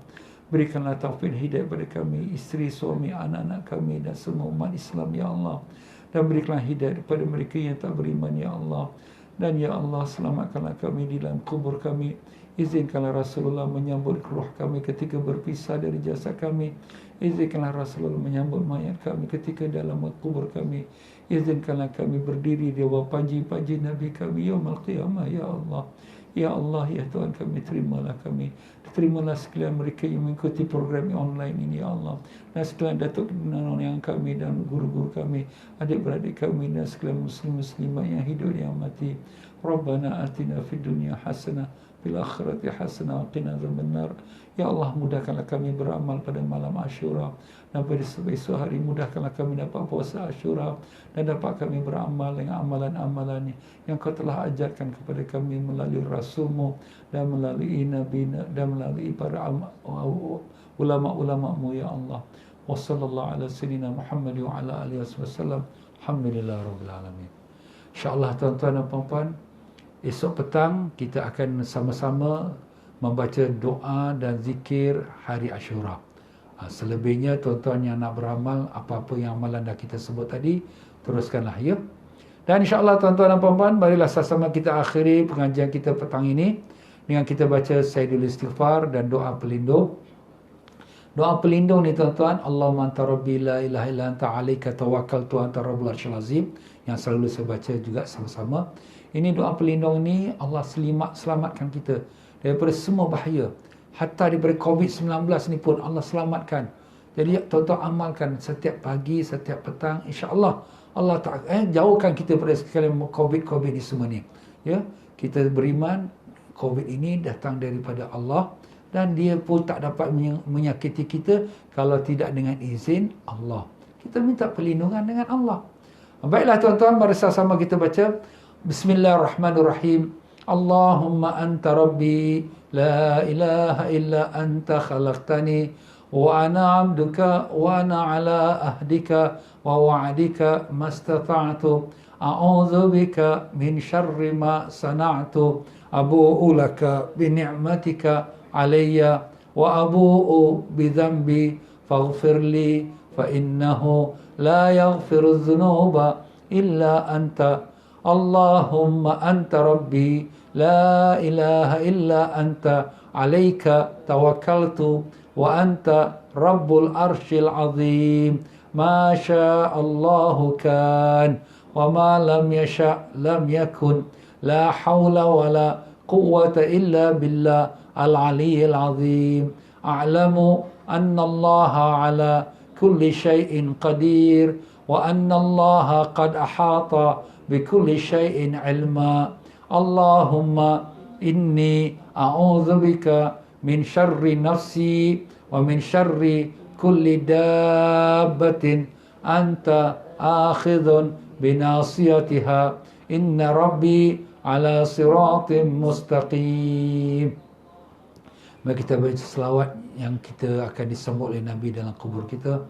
Berikanlah taufik hidayah kepada kami, isteri, suami, anak-anak kami dan semua umat Islam, ya Allah. Dan berikanlah hidayah kepada mereka yang tak beriman, ya Allah. Dan ya Allah, selamatkanlah kami di dalam kubur kami. Izinkanlah Rasulullah menyambut roh kami ketika berpisah dari jasad kami. Izinkanlah Rasulullah menyambut mayat kami ketika dalam kubur kami. Izinkanlah kami berdiri di bawah panji-panji Nabi kami yaumul qiyamah, ya Allah. Ya Allah, ya Tuhan kami, terimalah kami. Terimalah sekalian mereka yang mengikuti program online ini, ya Allah. Dan sekalian datuk yang kami dan guru-guru kami, adik-beradik kami dan sekalian muslim-muslimah yang hidup yang mati. Rabbana atina fid dunya hasanah, fil akhirati hasanah, wa qina adzabannar. Ya Allah, mudahkanlah kami beramal pada malam Asyura, dan pada esok hari mudahkanlah kami dapat puasa Asyura, dan dapat kami beramal dengan amalan-amalan yang Kau telah ajarkan kepada kami melalui Rasul-Mu dan melalui Nabi dan melalui para ulama-ulama-Mu, ya Allah. Wa sallallahu ala sayyidina Muhammad wa ala alihi wasallam. Alhamdulillah rabbil alamin. InsyaAllah tuan-tuan dan puan-puan, esok petang kita akan sama-sama membaca doa dan zikir hari Asyura. Selebihnya tuan-tuan yang nak beramal, apa-apa yang amalan dah kita sebut tadi, teruskanlah, ya. Dan insyaAllah tuan-tuan dan puan-puan, marilah sama-sama kita akhiri pengajian kita petang ini dengan kita baca Sayyidul Istighfar dan doa pelindung. Doa pelindung ni tuan-tuan, Allahumma anta rabbi la ilaha illa anta alaika tawakkaltu anta rabbul arsyil azim, yang selalu saya baca juga sama-sama. Ini doa pelindung ni, Allah selamatkan kita daripada semua bahaya. Hatta daripada COVID-19 ni pun Allah selamatkan. Jadi tuan-tuan amalkan setiap pagi, setiap petang, insya-Allah Allah jauhkan kita daripada sekalian COVID ni semua ni. Ya, kita beriman COVID ini datang daripada Allah dan dia pun tak dapat menyakiti kita kalau tidak dengan izin Allah. Kita minta perlindungan dengan Allah. Baiklah tuan-tuan, mari sama-sama kita baca Bismillahirrahmanirrahim. Allahumma anta rabbi la ilaha illa anta khalaqtani wa ana 'abduka wa ana 'ala ahdika wa wa'dika mastata'tu a'udzu bika min syarri ma sana'tu abu'u laka bi ni'matika 'alayya wa abu'u bi dhanbi faghfir li fa innahu la yaghfiru dhunuba illa anta. Allahumma anta rabbi la ilaha illa anta alaika tawakkaltu wa anta rabbul arsyil azim. Ma sya'allahu kan wa ma lam yasha' lam yakun. La hawla wa la quwwata illa billah al-aliyyil azim. A'lamu anna allaha ala kulli syai'in qadir wa anna allaha qad ahata bikulli syai'in ilma. Allahumma inni a'udzu bika min syarri nafsi wa min syarri kulli dabbatin anta akhidhun binasiyatiha. Inna rabbi ala siratim mustaqim. Mari kita baca selawat yang kita akan disambut oleh Nabi dalam kubur kita.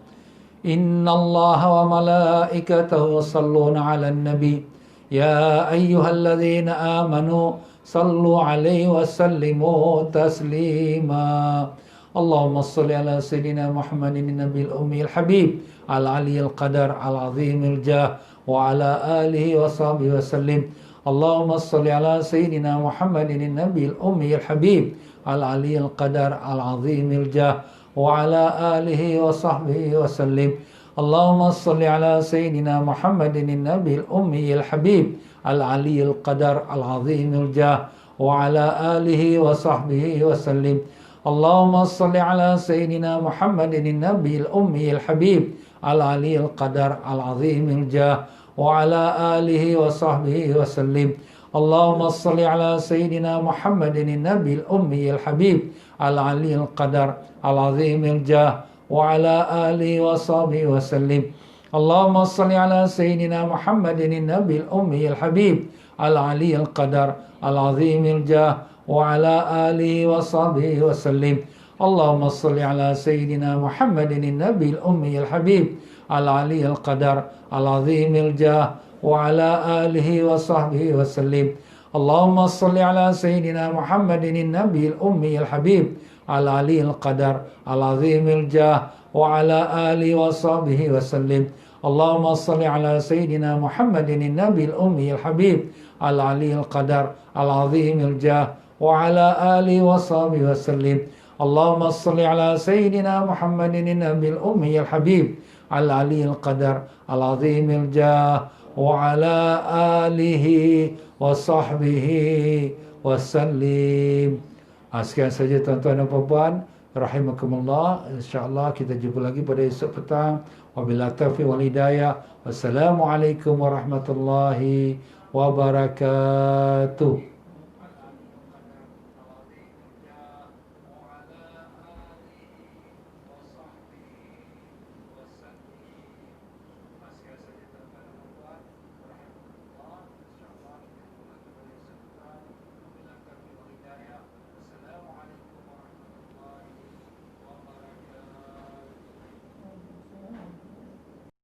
Inna Allah wa malaikatahu yusalluna 'alan nabi ya ayyuhalladzina amanu sallu 'alaihi wa sallimu taslima. Allahumma shalli ala sayyidina Muhammadin nabiyil ummiyil habib al-'aliyyil qadar al-'azimil jah wa ala alihi wa sahbihi wa sallim. Allahumma shalli ala sayyidina Muhammadin nabiyil ummiyil habib al-'aliyyil qadar al-'azimil jah wa ala alihi wa sahbihi wa sallim. Allahumma salli ala sayyidina Muhammadin nabiyil ummiyil habib al-'aliyyil qadar al-'azimil jah wa ala alihi wa sahbihi wa sallim. Allahumma salli ala sayyidina Muhammadin nabiyil ummiyil habib al-'aliyyil qadar al-'azimil jah wa ala alihi wa sahbihi wa sallim. اللهم صل على سيدنا محمد النبي الأمي الحبيب العلي القدر العظيم الجاه وعلى آله وصحبه وسلم. اللهم صل على سيدنا محمد النبي الأمي الحبيب العلي القدر العظيم الجاه وعلى آله وصحبه وسلم. اللهم صل على سيدنا محمد النبي الأمي الحبيب العلي القدر العظيم الجاه وعلى آله وصحبه وسلم. اللهم صل على سيدنا محمد النبي الأمي الحبيب العلي القدر العظيم الجاه وعلى آله وصحبه وسلم. اللهم صل على سيدنا محمد النبي الأمي الحبيب العلي القدر العظيم الجاه وعلى آله وصحبه وسلم. اللهم صل على سيدنا محمد النبي الأمي الحبيب العلي القدر العظيم الجاه وعلى آله وصحبه wasallim. Sekian saja tuan-tuan dan puan-puan, rahimakumullah. InsyaAllah kita jumpa lagi pada esok petang. Wabillahi taufiq wal hidayah. Wassalamualaikum warahmatullahi wabarakatuh.